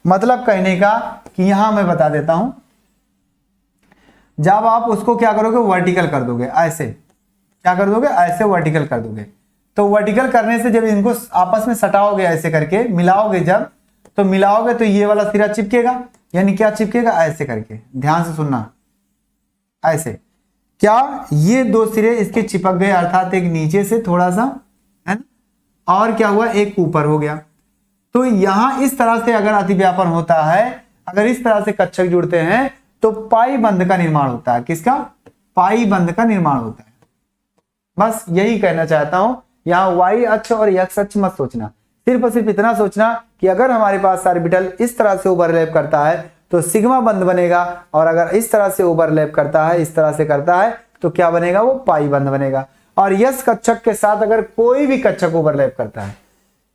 मतलब कहने का कि यहां मैं बता देता हूं, जब आप उसको क्या करोगे, वर्टिकल कर दोगे, ऐसे क्या कर दोगे, ऐसे वर्टिकल कर दोगे, तो वर्टिकल करने से जब इनको आपस में सटाओगे, ऐसे करके मिलाओगे, जब तो मिलाओगे तो ये वाला सिरा चिपकेगा, यानी क्या चिपकेगा, ऐसे करके, ध्यान से सुनना, ऐसे क्या ये दो सिरे इसके चिपक गए, अर्थात एक नीचे से थोड़ा सा, है ना, और क्या हुआ, एक ऊपर हो गया। तो यहां इस तरह से अगर अतिव्यापन होता है, अगर इस तरह से कक्षक जुड़ते हैं तो पाई बंध का निर्माण होता है। किसका? पाई बंध का निर्माण होता है। बस यही कहना चाहता हूं। यहां वाई अक्ष और एक्स अक्ष मत सोचना, सिर्फ और सिर्फ इतना सोचना कि अगर हमारे पास ऑर्बिटल इस तरह से ओवरलैप करता है तो सिग्मा बंध बनेगा, और अगर इस तरह से ओवरलैप करता है, इस तरह से करता है, तो क्या बनेगा? वो पाई बंध बनेगा। और यस कक्षक के साथ अगर कोई भी कक्षक ओवरलैप करता है,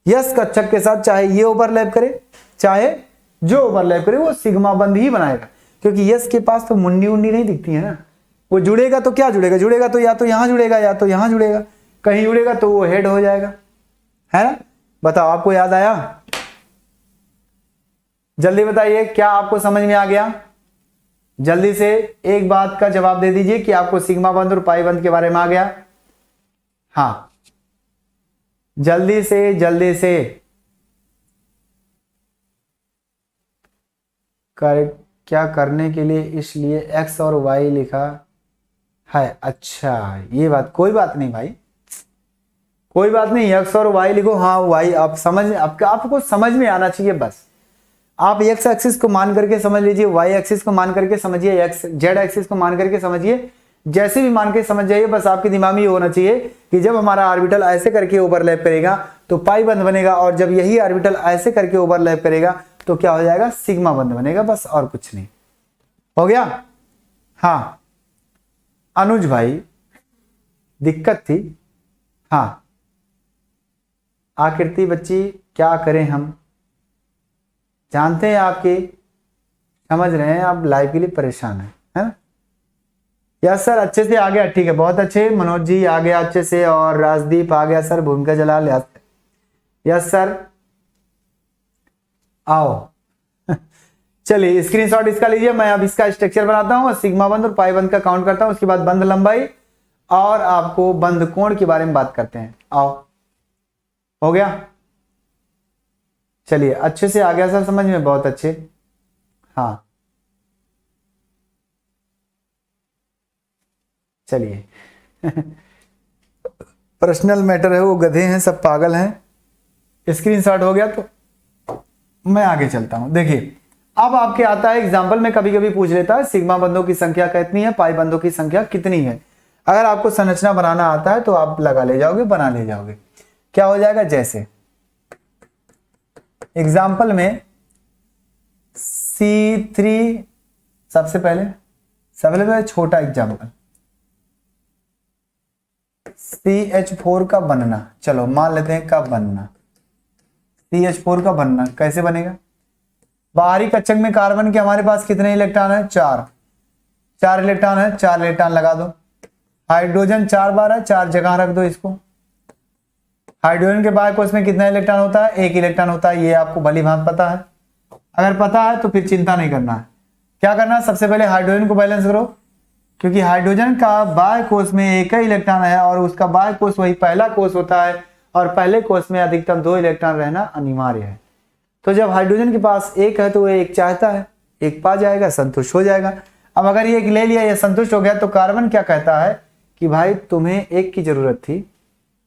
यस कक्षक के साथ चाहे ये ओवरलैप करे चाहे जो ओवरलैप करे, वो सिग्मा बंध ही बनाएगा, क्योंकि यस के पास तो मुंडी उंडी नहीं दिखती है ना। वो जुड़ेगा तो क्या जुड़ेगा? जुड़ेगा तो या तो यहां जुड़ेगा या तो यहां जुड़ेगा, कहीं जुड़ेगा तो वो हेड हो जाएगा, है ना। बताओ, आपको याद आया? जल्दी बताइए, क्या आपको समझ में आ गया? जल्दी से एक बात का जवाब दे दीजिए कि आपको सिग्मा बंध और पाई बंध के बारे में आ गया। हाँ, जल्दी से जल्दी से क्या करने के लिए इसलिए एक्स और वाई लिखा है? अच्छा, ये बात, कोई बात नहीं भाई, कोई बात नहीं, एक्स और वाई लिखो। हाँ, वाई आप समझ, आपको समझ में आना चाहिए बस। आप एक्स एक्सिस को मान करके समझ लीजिए, वाई एक्सिस को मान करके समझिए, एक्स जेड एक्सिस को मान करके समझिए, जैसे भी मान के समझ जाइए। बस आपके दिमाग में ये होना चाहिए कि जब हमारा ऑर्बिटल ऐसे करके ओवरलैप करेगा तो पाई बंध बनेगा, और जब यही ऑर्बिटल ऐसे करके ओवरलैप करेगा तो क्या हो जाएगा? सिग्मा बंध बनेगा, बस और कुछ नहीं। हो गया? हाँ अनुज भाई, दिक्कत थी। हाँ आकृति बच्ची, क्या करें हम, जानते हैं आपके, समझ रहे हैं, आप लाइव के लिए परेशान है ना। यस सर, अच्छे से आ गया, ठीक है, बहुत अच्छे। मनोज जी आ गया अच्छे से, और राजदीप आ गया सर, भूमिका जलाल। यस सर, आओ चलिए स्क्रीनशॉट इसका लीजिए। मैं अब इसका स्ट्रक्चर बनाता हूं, सिग्मा बंध और पाई बंध का काउंट करता हूं, उसके बाद बंध लंबाई और आपको बंध कोण के बारे में बात करते हैं। आओ, हो गया? चलिए, अच्छे से आ गया सर समझ में, बहुत अच्छे। हाँ चलिए पर्सनल मैटर है, वो गधे हैं, सब पागल हैं। स्क्रीनशॉट हो गया तो मैं आगे चलता हूं। देखिए, अब आपके आता है एग्जाम्पल में कभी कभी पूछ लेता है सिग्मा बंधों की संख्या कितनी है, पाई बंधों की संख्या कितनी है। अगर आपको संरचना बनाना आता है तो आप लगा ले जाओगे, बना ले जाओगे। क्या हो जाएगा? जैसे एग्जाम्पल में C3, सबसे पहले छोटा एग्जाम्पल, CH4 का बनना, चलो मान लेते हैं कब बनना, CH4 का बनना कैसे बनेगा? बाहरी कक्षक में कार्बन के हमारे पास कितने इलेक्ट्रॉन है? 4 इलेक्ट्रॉन है, 4 इलेक्ट्रॉन लगा दो। हाइड्रोजन 4 बार है, 4 जगह रख दो इसको। हाइड्रोजन के बाय कोष में कितना इलेक्ट्रॉन होता है? 1 इलेक्ट्रॉन होता है, ये आपको भली भांति पता है। अगर पता है तो फिर चिंता नहीं करना है। क्या करना है? सबसे पहले हाइड्रोजन को बैलेंस करो, क्योंकि हाइड्रोजन का बाय कोष में 1 ही इलेक्ट्रॉन है और उसका बाय कोष वही पहला कोष होता है, और पहले कोष में अधिकतम 2 इलेक्ट्रॉन रहना अनिवार्य है। तो जब हाइड्रोजन के पास 1 है तो वो 1 चाहता है, 1 पा जाएगा, संतुष्ट हो जाएगा। अब अगर ये 1 ले लिया, ये संतुष्ट हो गया, तो कार्बन क्या कहता है कि भाई तुम्हें 1 की जरूरत थी,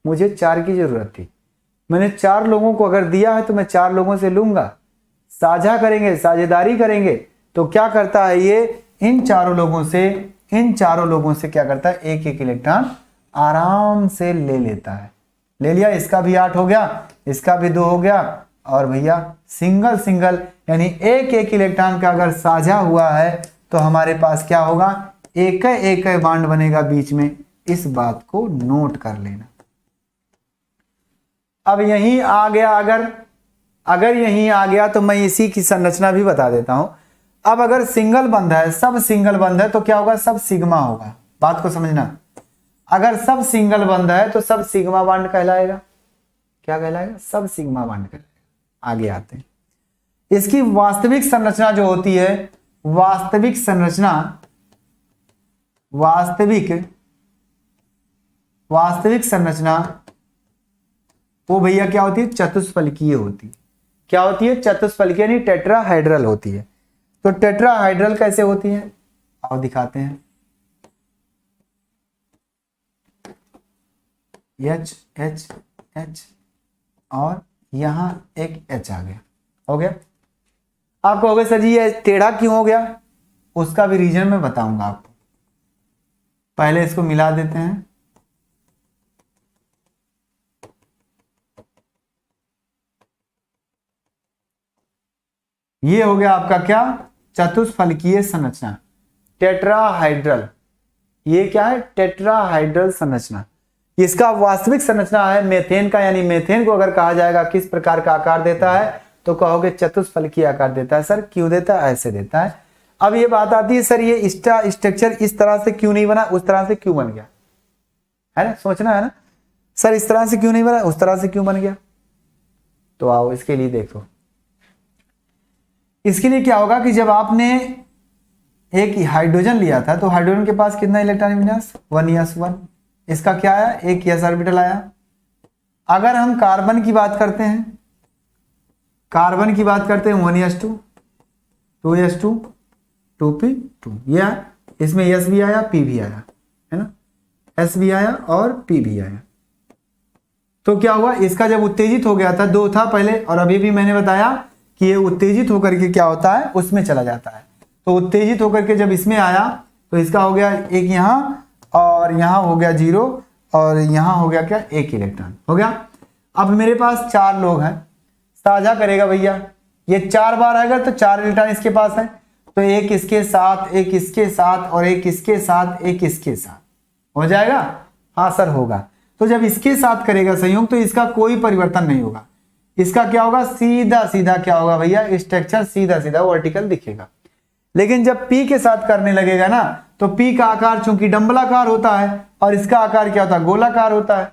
मुझे 4 की जरूरत थी, मैंने 4 लोगों को अगर दिया है तो मैं 4 लोगों से लूंगा, साझा करेंगे, साझेदारी करेंगे। तो क्या करता है ये? इन चारों लोगों से क्या करता है? 1-1 इलेक्ट्रॉन आराम से ले लेता है। ले लिया, इसका भी 8 हो गया, इसका भी 2 हो गया, और भैया सिंगल यानी 1-1 इलेक्ट्रॉन का अगर साझा हुआ है तो हमारे पास क्या होगा? एक बॉन्ड बनेगा बीच में। इस बात को नोट कर लेना। अब यहीं आ गया, अगर यहीं आ गया तो मैं इसी की संरचना भी बता देता हूं। अब अगर सिंगल बंध है, सब सिंगल बंध है, तो क्या होगा? सब सिग्मा होगा। बात को समझना, अगर सब सिंगल बंध है तो सब सिग्मा बॉन्ड कहलाएगा। क्या कहलाएगा? सब सिग्मा बॉन्ड कहलाएगा। आगे आते हैं, इसकी वास्तविक संरचना जो होती है, वास्तविक संरचना वो भैया क्या होती है? चतुष्फलकीय होती है। क्या होती है? चतुष्फलकीय यानी टेट्राहाइड्रल होती है। तो टेट्राहाइड्रल कैसे होती है? आओ दिखाते हैं। एच एच एच और यहाँ एक एच आ गया, हो गया। आप कहोगे सर जी ये टेढ़ा क्यों हो गया, उसका भी रीजन मैं बताऊंगा आपको। पहले इसको मिला देते हैं। ये हो गया आपका क्या, चतुष्फलकीय संरचना, टेट्राहाइड्रल। ये क्या है, टेट्राहाइड्रल संरचना। इसका वास्तविक संरचना है मेथेन का, यानी मेथेन को अगर कहा जाएगा किस प्रकार का आकार देता है तो कहोगे चतुष्फलकीय आकार देता है। सर क्यों देता है, ऐसे देता है। अब ये बात आती है सर ये स्ट्रक्चर इस तरह से क्यों नहीं बना, उस तरह से क्यों बन गया, है ना, सोचना है ना। सर इस तरह से क्यों नहीं बना, उस तरह से क्यों बन गया, तो आओ इसके लिए देखो। इसके लिए क्या होगा कि जब आपने एक हाइड्रोजन लिया था तो हाइड्रोजन के पास कितना इलेक्ट्रॉन विन्यास, 1s1। इसका क्या आया, एक s ऑर्बिटल आया। अगर हम कार्बन की बात करते हैं, कार्बन की बात करते हैं 1s2, 2s2, 2p2, ये इसमें s भी आया p भी आया, है ना, s भी आया और p भी आया। तो क्या हुआ, इसका जब उत्तेजित हो गया था, दो था पहले और अभी भी मैंने बताया कि ये उत्तेजित होकर के क्या होता है, उसमें चला जाता है। तो उत्तेजित होकर के जब इसमें आया तो इसका हो गया एक यहाँ और यहाँ हो गया 0 और यहाँ हो गया क्या, एक इलेक्ट्रॉन हो गया। अब मेरे पास 4 लोग हैं, साझा करेगा भैया, ये 4 बार आएगा तो 4 इलेक्ट्रॉन इसके पास है, तो एक इसके साथ, एक इसके साथ और एक इसके साथ, एक इसके साथ, हो जाएगा। हाँ सर होगा। तो जब इसके साथ करेगा संयोग तो इसका कोई परिवर्तन नहीं होगा, इसका क्या होगा, सीधा सीधा क्या होगा भैया, स्ट्रक्चर सीधा सीधा वर्टिकल दिखेगा। लेकिन जब P के साथ करने लगेगा ना तो P का आकार चूंकि डंबलाकार होता है और इसका आकार क्या होता है, गोलाकार होता है,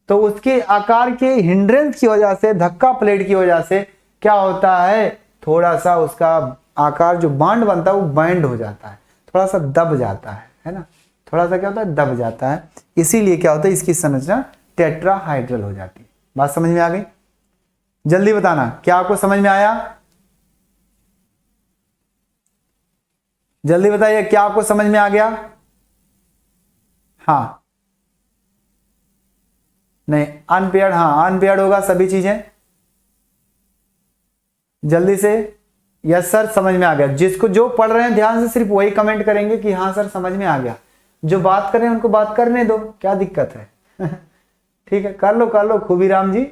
तो उसके आकार के हिंड्रेंस की वजह से, धक्का प्लेट की वजह से क्या होता है, थोड़ा सा उसका आकार जो बांड बनता है वो बैंड हो जाता है, थोड़ा सा दब जाता है ना, थोड़ा सा क्या होता है, दब जाता है। इसीलिए क्या होता है, इसकी संरचना टेट्राहाइड्रल हो जाती है। बात समझ में आ गई, जल्दी बताना क्या आपको समझ में आया, जल्दी बताइए क्या आपको समझ में आ गया। हाँ नहीं अनपेयर्ड, हाँ अनपेयर्ड होगा सभी चीजें, जल्दी से। यस सर समझ में आ गया। जिसको जो पढ़ रहे हैं ध्यान से सिर्फ वही कमेंट करेंगे कि हाँ सर समझ में आ गया, जो बात कर रहे हैं उनको बात करने दो, क्या दिक्कत है ठीक है, कर लो खूबीराम जी,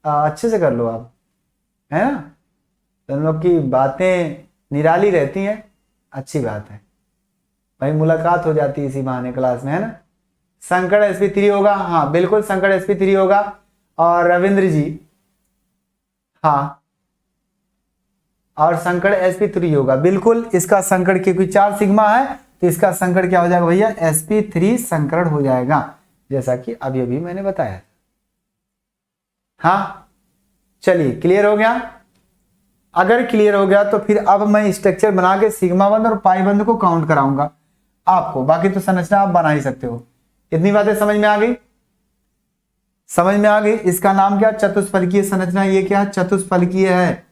अच्छे से कर लो आप, है ना, तुम लोग की बातें निराली रहती हैं, अच्छी बात है भाई, मुलाकात हो जाती है इसी बहाने क्लास में, है ना। संकट sp3 होगा, हाँ बिल्कुल संकट sp3 होगा। और रविंद्र जी, हाँ और संकट sp3 होगा बिल्कुल, इसका संकट क्योंकि 4 सिग्मा है तो इसका संकट क्या हो जाएगा भैया, sp3 संकरण हो जाएगा, जैसा कि अभी अभी मैंने बताया। हाँ चलिए क्लियर हो गया। अगर क्लियर हो गया तो फिर अब मैं स्ट्रक्चर बना के सिग्मा बंद और पाई बंद को काउंट कराऊंगा आपको, बाकी तो संरचना आप बना ही सकते हो। इतनी बातें समझ में आ गई, समझ में आ गई। इसका नाम क्या, चतुष्फलकीय संरचना। ये क्या चतुष्फलकीय है,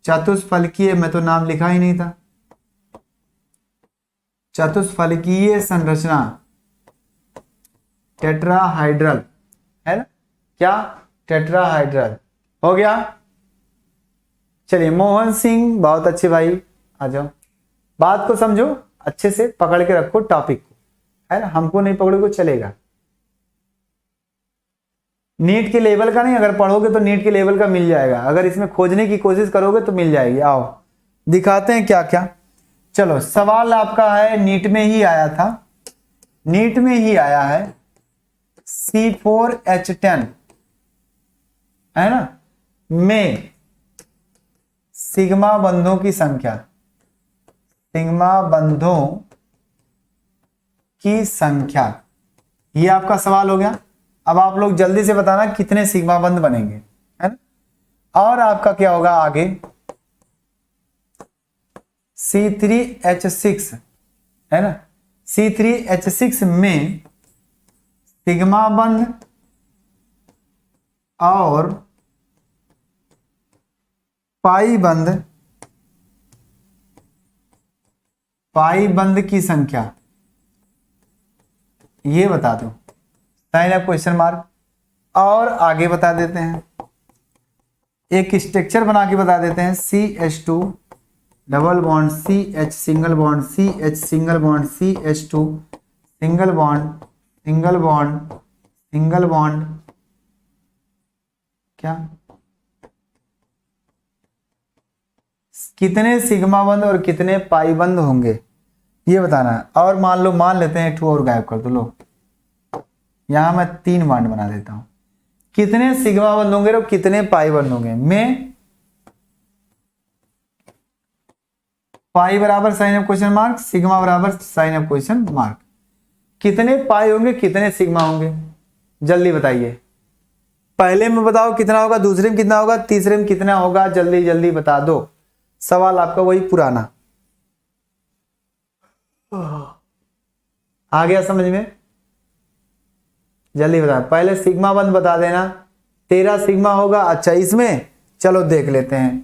चतुष्फलकीय, मैं तो नाम लिखा ही नहीं था, चतुष्फलकीय संरचना टेट्राहाइड्रल, है ना, क्या टेट्राहाइड्रल हो गया। चलिए मोहन सिंह बहुत अच्छे भाई, आ जाओ, बात को समझो अच्छे से, पकड़ के रखो टॉपिक को, है ना, हमको नहीं पकड़ोगे चलेगा। नीट के लेवल का नहीं, अगर पढ़ोगे तो नीट के लेवल का मिल जाएगा, अगर इसमें खोजने की कोशिश करोगे तो मिल जाएगी। आओ दिखाते हैं क्या क्या। चलो सवाल आपका है, नीट में ही आया था, नीट में ही आया है, C4H10 है ना, में सिग्मा बंधों की संख्या, सिग्मा बंधों की संख्या, ये आपका सवाल हो गया। अब आप लोग जल्दी से बताना कितने सिग्मा बंध बनेंगे, है ना। और आपका क्या होगा आगे, C3H6 है ना, C3H6 में सिग्मा बंध और पाई बंध की संख्या, ये बता दो। Sign up question mark. और आगे बता देते हैं, एक स्ट्रक्चर बना के बता देते हैं, CH2 double bond CH single bond CH single bond CH2 single bond single bond single bond, क्या कितने सिग्मा बंद और कितने पाई बंद होंगे ये बताना है। और मान लेते हैं एक ठो और गायब कर दो, लो यहां मैं 3 बॉन्ड बना देता हूं। कितने सिग्मा बंद होंगे और कितने पाई बंद होंगे? में पाई बराबर sign of question mark, sigma बराबर साइन ऑफ क्वेश्चन मार्क। कितने पाई होंगे कितने सिग्मा होंगे जल्दी बताइए। पहले में बताओ कितना होगा, दूसरे में कितना होगा, तीसरे में कितना होगा, जल्दी जल्दी बता दो। सवाल आपका वही पुराना आ गया समझ में? जल्दी बता, पहले सिग्मा बंद बता देना। 13 सिग्मा होगा। अच्छा इसमें चलो देख लेते हैं।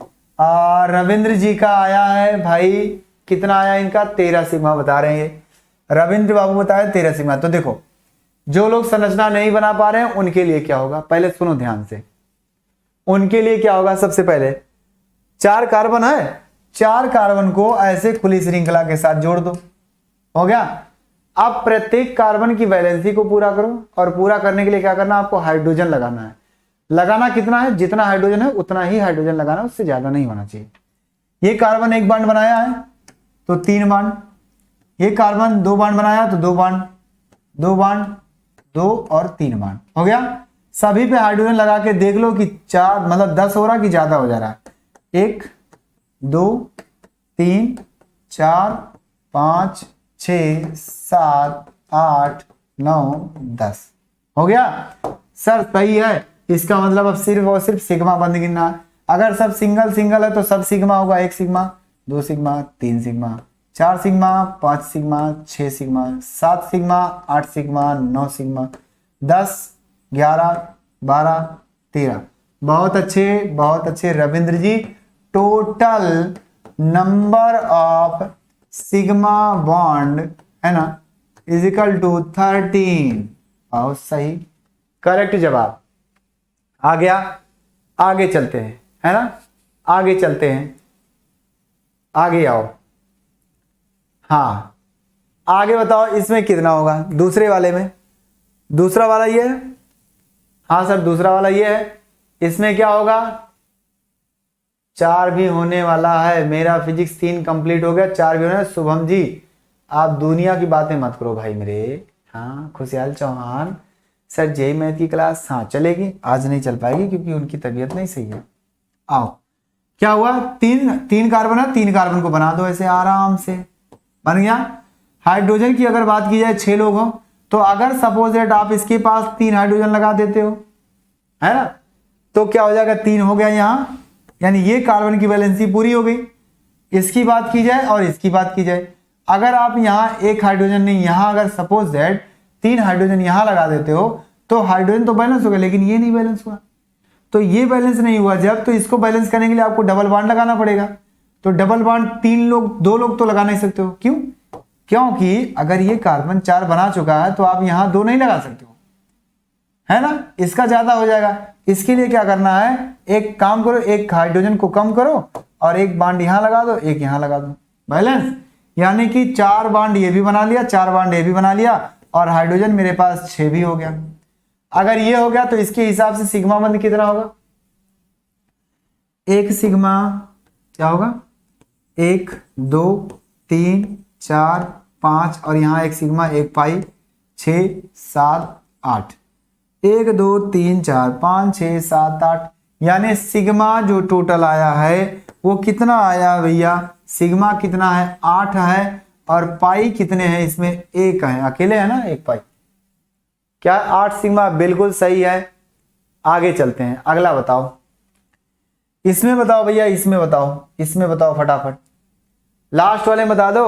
रविंद्र जी का आया है भाई, कितना आया इनका? 13 सिग्मा बता रहे हैं। रविंद्र बाबू बताया 13 सिग्मा। तो देखो जो लोग संरचना नहीं बना पा रहे हैं उनके लिए क्या होगा, पहले सुनो ध्यान से। उनके लिए क्या होगा, सबसे पहले 4 कार्बन है, 4 कार्बन को ऐसे खुली श्रृंखला के साथ जोड़ दो, हो गया। अब प्रत्येक कार्बन की वैलेंसी को पूरा करो, और पूरा करने के लिए क्या करना, आपको हाइड्रोजन लगाना है। लगाना कितना है, जितना हाइड्रोजन है उतना ही हाइड्रोजन लगाना, उससे ज्यादा नहीं होना चाहिए। ये कार्बन 1 बॉन्ड बनाया है तो 3 बॉन्ड, ये कार्बन 2 बॉन्ड बनाया तो 2 बॉन्ड, 2 बॉन्ड, 2 और 3 बॉन्ड, हो गया। सभी पे हाइड्रोजन लगा के देख लो कि 4 मतलब 10 हो रहा कि ज्यादा हो जा रहा है। 1 2 3 4 5 6 7 8 9 10, हो गया सर, सही है। इसका मतलब अब सिर्फ और सिर्फ सिग्मा बंद गिनना है। अगर सब सिंगल सिंगल है तो सब सिग्मा होगा, 1 sigma 2 sigma 3 sigma 4 sigma 5 sigma 6 sigma 7 sigma 8 sigma 9 sigma 10 11 12 13। बहुत अच्छे Ravindra ji. Total number of sigma bond है ना इज इक्वल टू 13। बहुत सही, करेक्ट जवाब आ गया। आगे चलते हैं, है ना, आगे चलते हैं, आगे आओ। हाँ आगे बताओ इसमें कितना होगा, दूसरे वाले में। दूसरा वाला ये है, हाँ सर दूसरा वाला ये है। इसमें क्या होगा, 4 भी होने वाला है। मेरा फिजिक्स 3 कंप्लीट हो गया, 4 भी होने। शुभम जी आप दुनिया की बातें मत करो भाई मेरे। हाँ खुशहाल चौहान सर जेई मैथ की क्लास हाँ चलेगी, आज नहीं चल पाएगी क्योंकि उनकी तबीयत नहीं सही है। आओ क्या हुआ, 3 कार्बन है, 3 कार्बन को बना दो ऐसे आराम से, बन गया। हाइड्रोजन की अगर बात की जाए 6 लोग हो तो अगर सपोज दैट आप इसके पास 3 हाइड्रोजन लगा देते हो, है ना, तो क्या हो जाएगा, 3 हो गया यहां, यानी ये कार्बन की वैलेंसी पूरी हो गई। इसकी बात की जाए और इसकी बात की जाए, अगर आप यहां 1 हाइड्रोजन नहीं, यहां अगर सपोज दैट 3 हाइड्रोजन यहां लगा देते हो तो हाइड्रोजन तो बैलेंस हो गया, लेकिन ये नहीं बैलेंस हुआ। तो ये बैलेंस नहीं हुआ जब, तो इसको बैलेंस करने के लिए आपको डबल बॉन्ड लगाना पड़ेगा। तो डबल बॉन्ड 3 लोग 2 लोग तो लगा नहीं सकते हो, क्यों? क्योंकि अगर ये कार्बन 4 बना चुका है तो आप यहां 2 नहीं लगा सकते हो, है ना, इसका ज्यादा हो जाएगा। इसके लिए क्या करना है, एक काम करो, एक हाइड्रोजन को कम करो और एक बॉन्ड यहां लगा दो, एक यहां लगा दो, बैलेंस। यानी कि 4 बॉन्ड ये भी बना लिया, 4 बॉन्ड ये भी बना लिया, और हाइड्रोजन मेरे पास 6 भी हो गया। अगर ये हो गया तो इसके हिसाब से सिग्मा बंद कितना होगा, 1 सिग्मा क्या होगा, 1 2 3 4 5 और यहां 1 सिग्मा 1 पाई 6 7 8, 1 2 3 4 5 6 7 8, यानी सिग्मा जो टोटल आया है वो कितना आया भैया, सिग्मा कितना है 8 है, और पाई कितने हैं इसमें 1 है, अकेले है ना 1 पाई, क्या 8 सिग्मा, बिल्कुल सही है। आगे चलते हैं, अगला बताओ। इसमें बताओ भैया, इसमें बताओ, इसमें बताओ फटाफट, लास्ट वाले बता दो।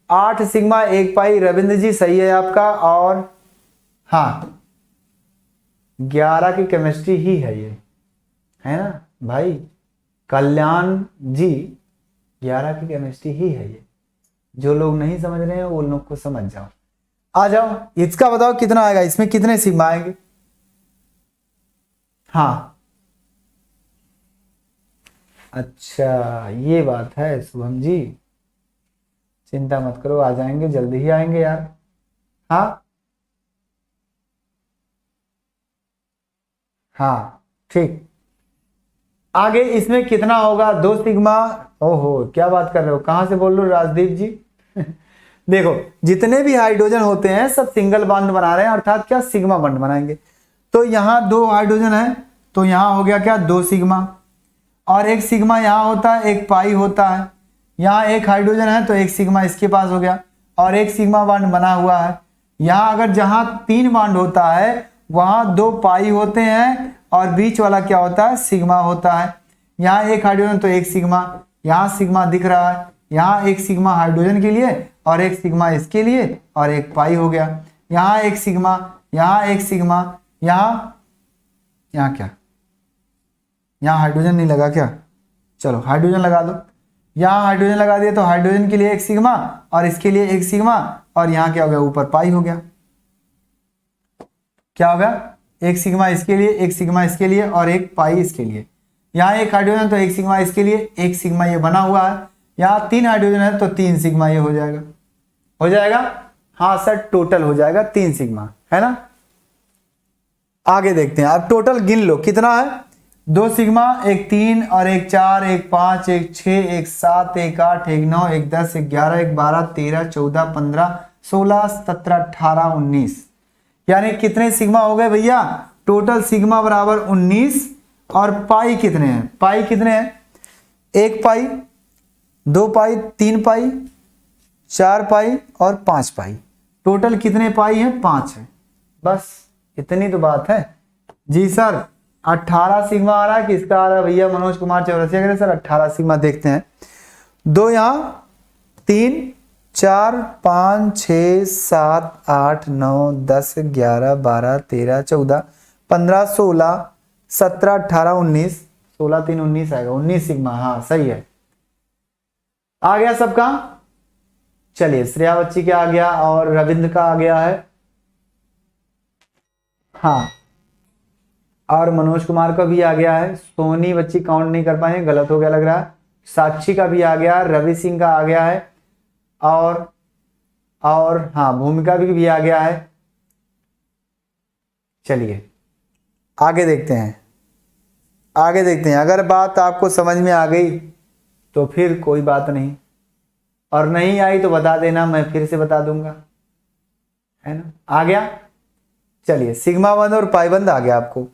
8 सिग्मा 1 पाई, रविंद्र जी सही है आपका। और हाँ 11 की केमिस्ट्री ही है ये, है ना भाई, कल्याण जी 11 की केमिस्ट्री ही है ये। जो लोग नहीं समझ रहे हैं वो लोग को समझ जाओ। आ जाओ, इसका बताओ कितना आएगा, इसमें कितने सिग्मा आएंगे। हाँ अच्छा ये बात है शुभम जी, चिंता मत करो, आ जाएंगे, जल्दी ही आएंगे यार। हाँ हाँ ठीक। आगे इसमें कितना होगा, 2 सिग्मा। ओहो क्या बात कर रहे हो, कहां से बोल रहे हो राजदीप जी। देखो जितने भी हाइड्रोजन होते हैं सब सिंगल बॉन्ड बना रहे हैं, अर्थात क्या सिग्मा बॉन्ड बनाएंगे। तो यहाँ 2 हाइड्रोजन है, तो यहाँ हो गया क्या 2 सिग्मा, और 1 सिग्मा यहाँ होता है, 1 पाई होता है। यहाँ 1 हाइड्रोजन है तो 1 सिग्मा इसके पास हो गया, और 1 सिग्मा बॉन्ड बना हुआ है। यहाँ अगर जहाँ 3 बॉन्ड होता है वहाँ 2 पाई होते हैं, और बीच वाला क्या होता है, सिग्मा होता है। यहाँ 1 हाइड्रोजन तो 1 सिग्मा, यहाँ सिग्मा दिख रहा है, यहाँ 1 सिग्मा हाइड्रोजन के लिए और 1 सिग्मा इसके लिए, और 1 पाई हो गया। यहाँ 1 सिग्मा, यहाँ 1 सिग्मा, यहाँ क्या, यहाँ हाइड्रोजन नहीं लगा क्या, चलो हाइड्रोजन लगा दो। यहाँ हाइड्रोजन लगा दिया तो हाइड्रोजन के लिए 1 सिग्मा और इसके लिए 1 सिग्मा, और यहाँ क्या हो गया, ऊपर पाई हो गया। क्या होगा, 1 सिग्मा इसके लिए, 1 सिग्मा इसके लिए, और 1 पाई इसके लिए। यहाँ 1 हाइड्रोजन तो 1 सिग्मा इसके लिए, 1 सिग्मा ये बना हुआ है। यहाँ 3 हाइड्रोजन है तो 3 सिग्मा ये हो जाएगा, हो जाएगा। हाँ सर टोटल हो जाएगा 3 सिग्मा, है ना। आगे देखते हैं, अब टोटल गिन लो कितना है, 2 सिग्मा, 1 3 और 1 4, 1 5, 1 6, 1 7, 1 8, 1 9, 1 10, 1 11, 1 12, 13, 14, 15, 16, 17, 18, 19, यानी कितने सिग्मा हो गए भैया, टोटल सिग्मा बराबर 19। और पाई कितने हैं, पाई कितने हैं, 1 पाई, 2 पाई, 3 पाई, 4 पाई और 5 पाई। टोटल कितने पाई हैं, 5 है। बस इतनी तो बात है जी सर। 18 सिग्मा आ रहा है, किसका आ रहा है भैया, मनोज कुमार चौरसिया कह रहे सर 18 सिग्मा। देखते हैं, 2 यहाँ, 3 4 5 6 7 8 9 10 11 12 13 14 15 16 17 18 19, 16 3 19 आएगा, 19 सिग्मा। हाँ सही है, आ गया सबका। चलिए श्रेया बच्ची का आ गया और रविंद्र का आ गया है, हाँ, और मनोज कुमार का भी आ गया है। सोनी बच्ची काउंट नहीं कर पाए, गलत हो गया लग रहा है। साक्षी का भी आ गया, रवि सिंह का आ गया है, और हाँ भूमिका भी आ गया है। चलिए आगे देखते हैं, आगे देखते हैं। अगर बात आपको समझ में आ गई तो फिर कोई बात नहीं, और नहीं आई तो बता देना, मैं फिर से बता दूंगा, है ना। आ गया, चलिए सिग्मा बंद और पाई बंद आ गया आपको,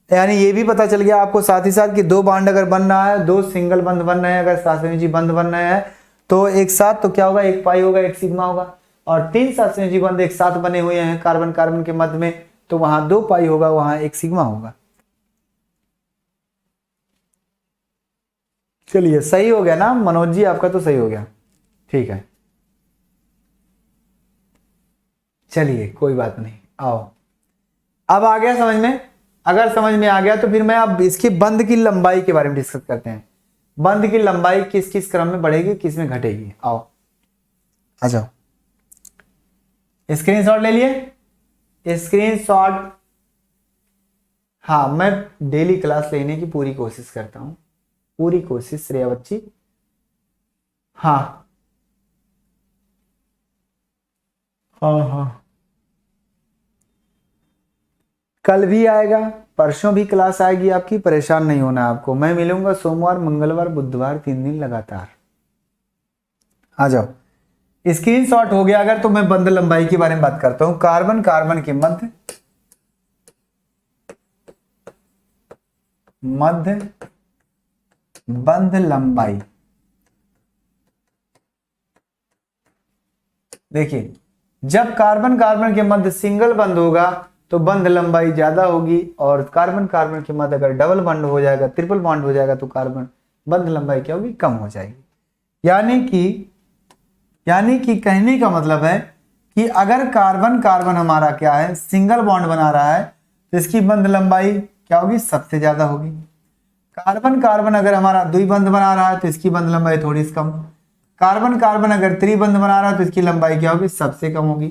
यानी ये भी पता चल गया आपको साथ ही साथ कि 2 बॉन्ड अगर बन रहा है, 2 सिंगल बंद बन रहे हैं, अगर साथ बंद बन रहे हैं तो एक साथ तो क्या होगा, 1 पाई होगा, 1 सिग्मा होगा। और 3 साथ बंद एक साथ बने हुए हैं कार्बन कार्बन के मध्य में, तो वहां 2 पाई होगा, वहां 1 सिग्मा होगा। चलिए सही हो गया ना मनोज जी, आपका तो सही हो गया, ठीक है। चलिए कोई बात नहीं, आओ अब आ गया समझ में। अगर समझ में आ गया तो फिर मैं अब इसकी बंद की लंबाई के बारे में डिस्कस करते हैं। बंद की लंबाई किस किस क्रम में बढ़ेगी, किस में घटेगी, आओ आ जाओ। स्क्रीनशॉट ले लिए, स्क्रीनशॉट। हाँ मैं डेली क्लास लेने की पूरी कोशिश करता हूं, पूरी कोशिश श्रेया बच्ची। हाँ हाँ हाँ कल भी आएगा, परसों भी क्लास आएगी आपकी, परेशान नहीं होना आपको। मैं मिलूंगा सोमवार मंगलवार बुधवार, 3 दिन लगातार। आ जाओ, स्क्रीनशॉट हो गया अगर, तो मैं बंध लंबाई के बारे में बात करता हूं। कार्बन कार्बन के मध्य बंध लंबाई, देखिए जब कार्बन कार्बन के मध्य सिंगल बंध होगा तो बंध लंबाई ज्यादा होगी, और कार्बन कार्बन के मध्य अगर डबल बंध हो जाएगा, ट्रिपल बॉन्ड हो जाएगा, तो कार्बन बंध लंबाई क्या होगी, कम हो जाएगी। यानी कि कहने का मतलब है कि अगर कार्बन कार्बन हमारा क्या है, सिंगल बॉन्ड बना रहा है, तो इसकी बंध लंबाई क्या होगी, सबसे ज्यादा होगी। कार्बन कार्बन अगर हमारा द्विबंध बना रहा है तो इसकी बंध लंबाई थोड़ी सी कम। कार्बन कार्बन अगर त्रिबंध बना रहा है तो इसकी लंबाई क्या होगी, सबसे कम होगी।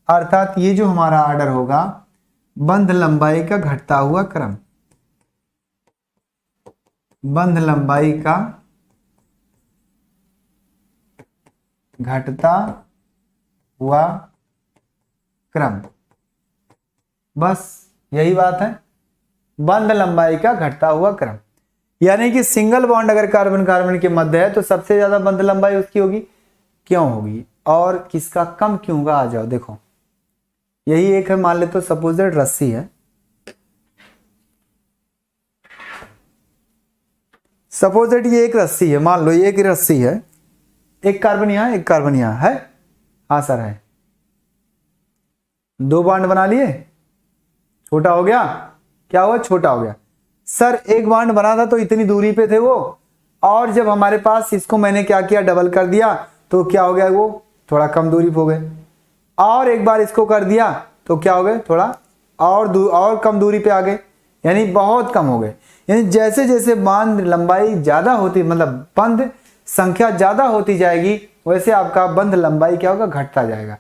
अर्थात ये जो हमारा ऑर्डर होगा बंध लंबाई का घटता हुआ क्रम, बंध लंबाई का घटता हुआ क्रम, बस यही बात है, बंध लंबाई का घटता हुआ क्रम। यानी कि सिंगल बॉन्ड अगर कार्बन कार्बन के मध्य है तो सबसे ज्यादा बंध लंबाई उसकी होगी, क्यों होगी, और किसका कम क्यों होगा, आ जाओ देखो। यही एक है, मान ले तो सपोजेड रस्सी है, सपोजेड ये एक रस्सी है, मान लो ये एक रस्सी है, एक कार्बन यहां एक कार्बन यहां है, हाँ सर है, दो बॉन्ड बना लिए, छोटा हो गया, क्या हुआ, छोटा हो गया। सर एक बॉन्ड बना था तो इतनी दूरी पे थे वो, और जब हमारे पास इसको मैंने क्या किया, डबल कर दिया, तो क्या हो गया, वो थोड़ा कम दूरी पे हो गए, और एक बार इसको कर दिया तो क्या हो गए, थोड़ा और कम दूरी पे आ गए, यानी बहुत कम हो गए। यानी जैसे जैसे बांध लंबाई ज्यादा होती, मतलब बंध संख्या ज्यादा होती जाएगी, वैसे आपका बंध लंबाई क्या होगा, घटता जाएगा।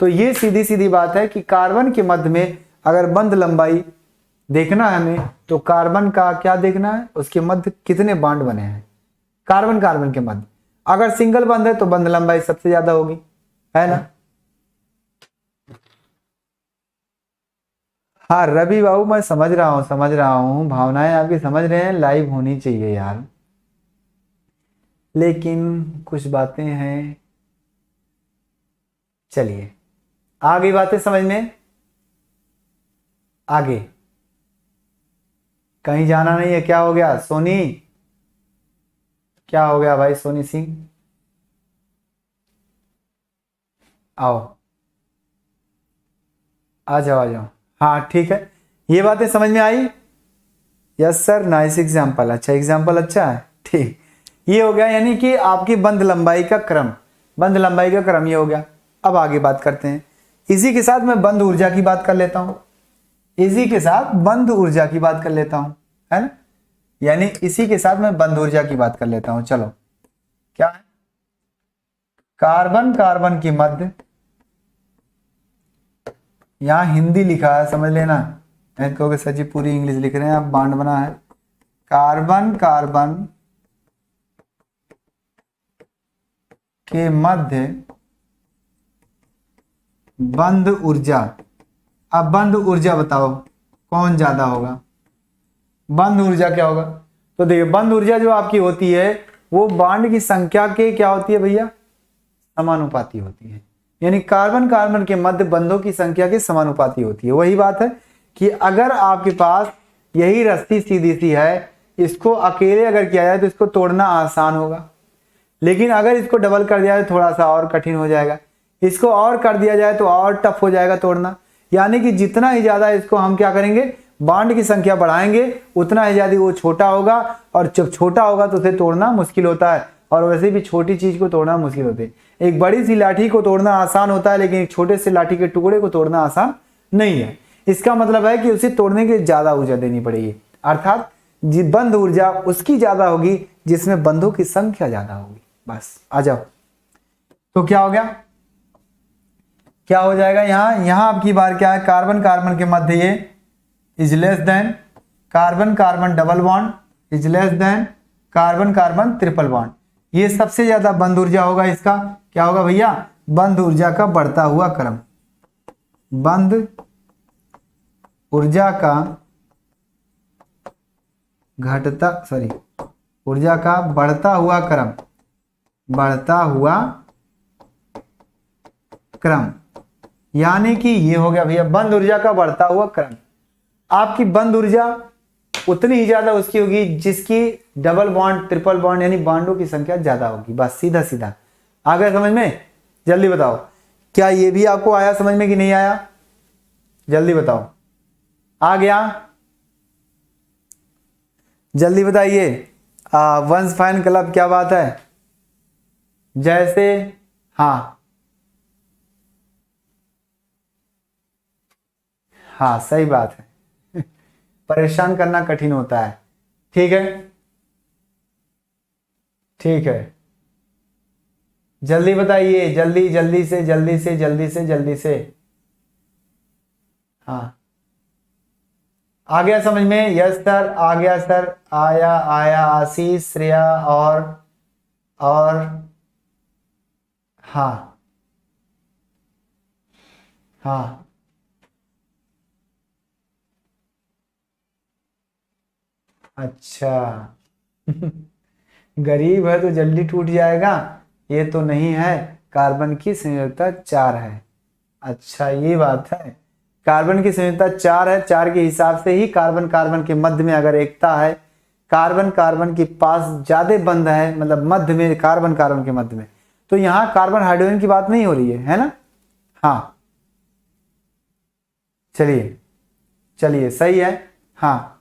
तो ये सीधी सीधी बात है कि कार्बन के मध्य में अगर बंध लंबाई देखना है हमें, तो कार्बन का क्या देखना है, उसके मध्य कितने बॉन्ड बने हैं, कार्बन कार्बन के मध्य। अगर सिंगल बंध है तो बंध लंबाई सबसे ज्यादा होगी, है ना। हाँ रवि बाबू मैं समझ रहा हूँ, भावनाएं आपकी समझ रहे हैं, लाइव होनी चाहिए यार, लेकिन कुछ बातें हैं। चलिए आगे बातें समझ में, आगे कहीं जाना नहीं है, क्या हो गया सोनी, क्या हो गया भाई सोनी सिंह, आओ आ जाओ आ जाओ, हाँ ठीक है, ये बातें समझ में आई। यस सर नाइस एग्जाम्पल, अच्छा एग्जाम्पल अच्छा है, ठीक, ये हो गया यानी कि आपकी बंध लंबाई का क्रम, बंध लंबाई का क्रम ये हो गया। अब आगे बात करते हैं, इसी के साथ मैं बंध ऊर्जा की बात कर लेता हूं, इसी के साथ बंध ऊर्जा की बात कर लेता हूं, है ना, यानी इसी के साथ मैं बंध ऊर्जा की बात कर लेता हूं। चलो क्या है, कार्बन कार्बन के मध्य, यहां हिंदी लिखा है समझ लेना, कहोगे सर जी पूरी इंग्लिश लिख रहे हैं आप, बांड बना है, कार्बन कार्बन के मध्य बंध ऊर्जा। अब बंध ऊर्जा बताओ कौन ज्यादा होगा, बंध ऊर्जा क्या होगा, तो देखिए बंध ऊर्जा जो आपकी होती है वो बांड की संख्या के क्या होती है भैया, समानुपाती होती है, यानी कार्बन कार्बन के मध्य बंधों की संख्या के समानुपाती होती है। वही बात है कि अगर आपके पास यही रस्सी सीधी सी है, इसको अकेले अगर किया जाए तो इसको तोड़ना आसान होगा, लेकिन अगर इसको डबल कर दिया जाए तो थोड़ा सा और कठिन हो जाएगा, इसको और कर दिया जाए तो और टफ हो जाएगा तोड़ना। यानी कि जितना ही ज्यादा इसको हम क्या करेंगे, बॉन्ड की संख्या बढ़ाएंगे, उतना ही ज्यादा वो छोटा होगा, और जब छोटा होगा तो उसे तोड़ना मुश्किल होता है, और वैसे भी छोटी चीज को तोड़ना मुश्किल होती है। एक बड़ी सी लाठी को तोड़ना आसान होता है, लेकिन एक छोटे से लाठी के टुकड़े को तोड़ना आसान नहीं है। इसका मतलब है कि उसे तोड़ने के लिए ज्यादा ऊर्जा देनी पड़ेगी, अर्थात बंध ऊर्जा उसकी ज्यादा होगी जिसमें बंधों की संख्या ज्यादा होगी। बस आ जाओ, तो क्या हो गया, क्या हो जाएगा, यहां आपकी बार क्या है, कार्बन कार्बन के मध्य ये is less than carbon carbon double bond is less than carbon carbon triple bond, ये सबसे ज्यादा बंध ऊर्जा होगा। इसका क्या होगा भैया, बंध ऊर्जा का बढ़ता हुआ क्रम, बंध ऊर्जा का घटता, सॉरी ऊर्जा का बढ़ता हुआ क्रम, बढ़ता हुआ क्रम, यानी कि ये हो गया भैया बंध ऊर्जा का बढ़ता हुआ क्रम। आपकी बंध ऊर्जा उतनी ही ज्यादा उसकी होगी जिसकी डबल बॉन्ड ट्रिपल बॉन्ड यानी बॉन्डों की संख्या ज्यादा होगी। बस सीधा सीधा आ गया समझ में, जल्दी बताओ क्या ये भी आपको आया समझ में कि नहीं आया, जल्दी बताओ, आ गया, जल्दी बताइए। वंश फैन क्लब क्या बात है, जैसे हाँ हाँ सही बात है परेशान करना कठिन होता है, ठीक है ठीक है, जल्दी बताइए, जल्दी जल्दी से जल्दी से जल्दी से जल्दी से, हाँ, आ गया समझ में? यस सर, आ गया सर, आया आया, आशीष, श्रेया और हाँ हाँ अच्छा। गरीब है तो जल्दी टूट जाएगा, ये तो नहीं है। कार्बन की संयोजकता 4 है। अच्छा ये बात है, कार्बन की संयोजकता 4 है। 4 के हिसाब से ही कार्बन कार्बन के मध्य में अगर एकता है, कार्बन कार्बन के पास ज्यादा बंध है, मतलब मध्य में, कार्बन कार्बन के मध्य में, तो यहाँ कार्बन हाइड्रोजन की बात नहीं हो रही है ना? हाँ, चलिए चलिए सही है। हाँ,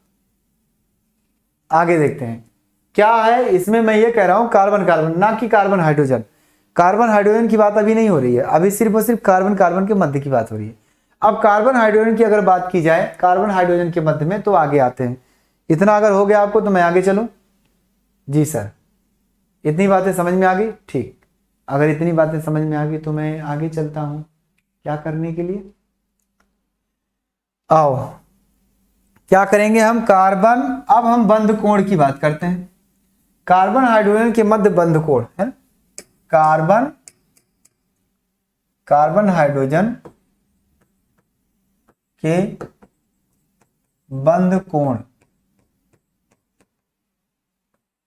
आगे देखते हैं क्या है इसमें। मैं ये कह रहा हूं कार्बन कार्बन, ना कि कार्बन हाइड्रोजन। कार्बन हाइड्रोजन की बात अभी नहीं हो रही है, अभी सिर्फ और सिर्फ कार्बन कार्बन के मध्य की बात हो रही है। अब कार्बन हाइड्रोजन की अगर बात की जाए, कार्बन हाइड्रोजन के मध्य में, तो आगे आते हैं। इतना अगर हो गया आपको तो मैं आगे चलूं? जी सर, इतनी बातें समझ में आ गई? ठीक, अगर इतनी बातें समझ में आ गई तो मैं आगे चलता हूं क्या करने के लिए। आओ, क्या करेंगे हम? कार्बन, अब हम बंध कोण की बात करते हैं। कार्बन हाइड्रोजन के मध्य बंध कोण है, कार्बन कार्बन हाइड्रोजन के बंध कोण,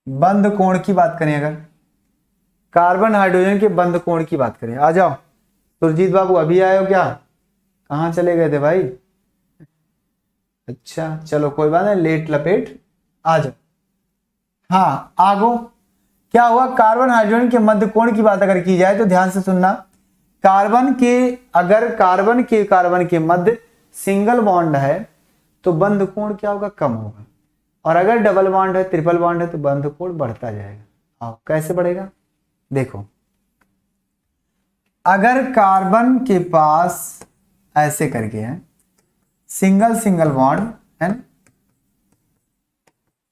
बंध कोण की बात करें, अगर कार्बन हाइड्रोजन के बंध कोण की बात करें, आ जाओ। सुरजीत बाबू अभी आए हो क्या? कहाँ चले गए थे भाई? अच्छा चलो कोई बात नहीं, लेट लपेट आ जाओ। हाँ आगो, क्या हुआ? कार्बन हाइड्रोजन के मध्य कोण की बात अगर की जाए तो ध्यान से सुनना। कार्बन के, अगर कार्बन के मध्य सिंगल बॉन्ड है तो बंध कोण क्या होगा? कम होगा। और अगर डबल बॉन्ड है, ट्रिपल बॉन्ड है, तो बंध कोण बढ़ता जाएगा। आओ कैसे बढ़ेगा देखो। अगर कार्बन के पास ऐसे करके है, सिंगल सिंगल बॉन्ड है ना,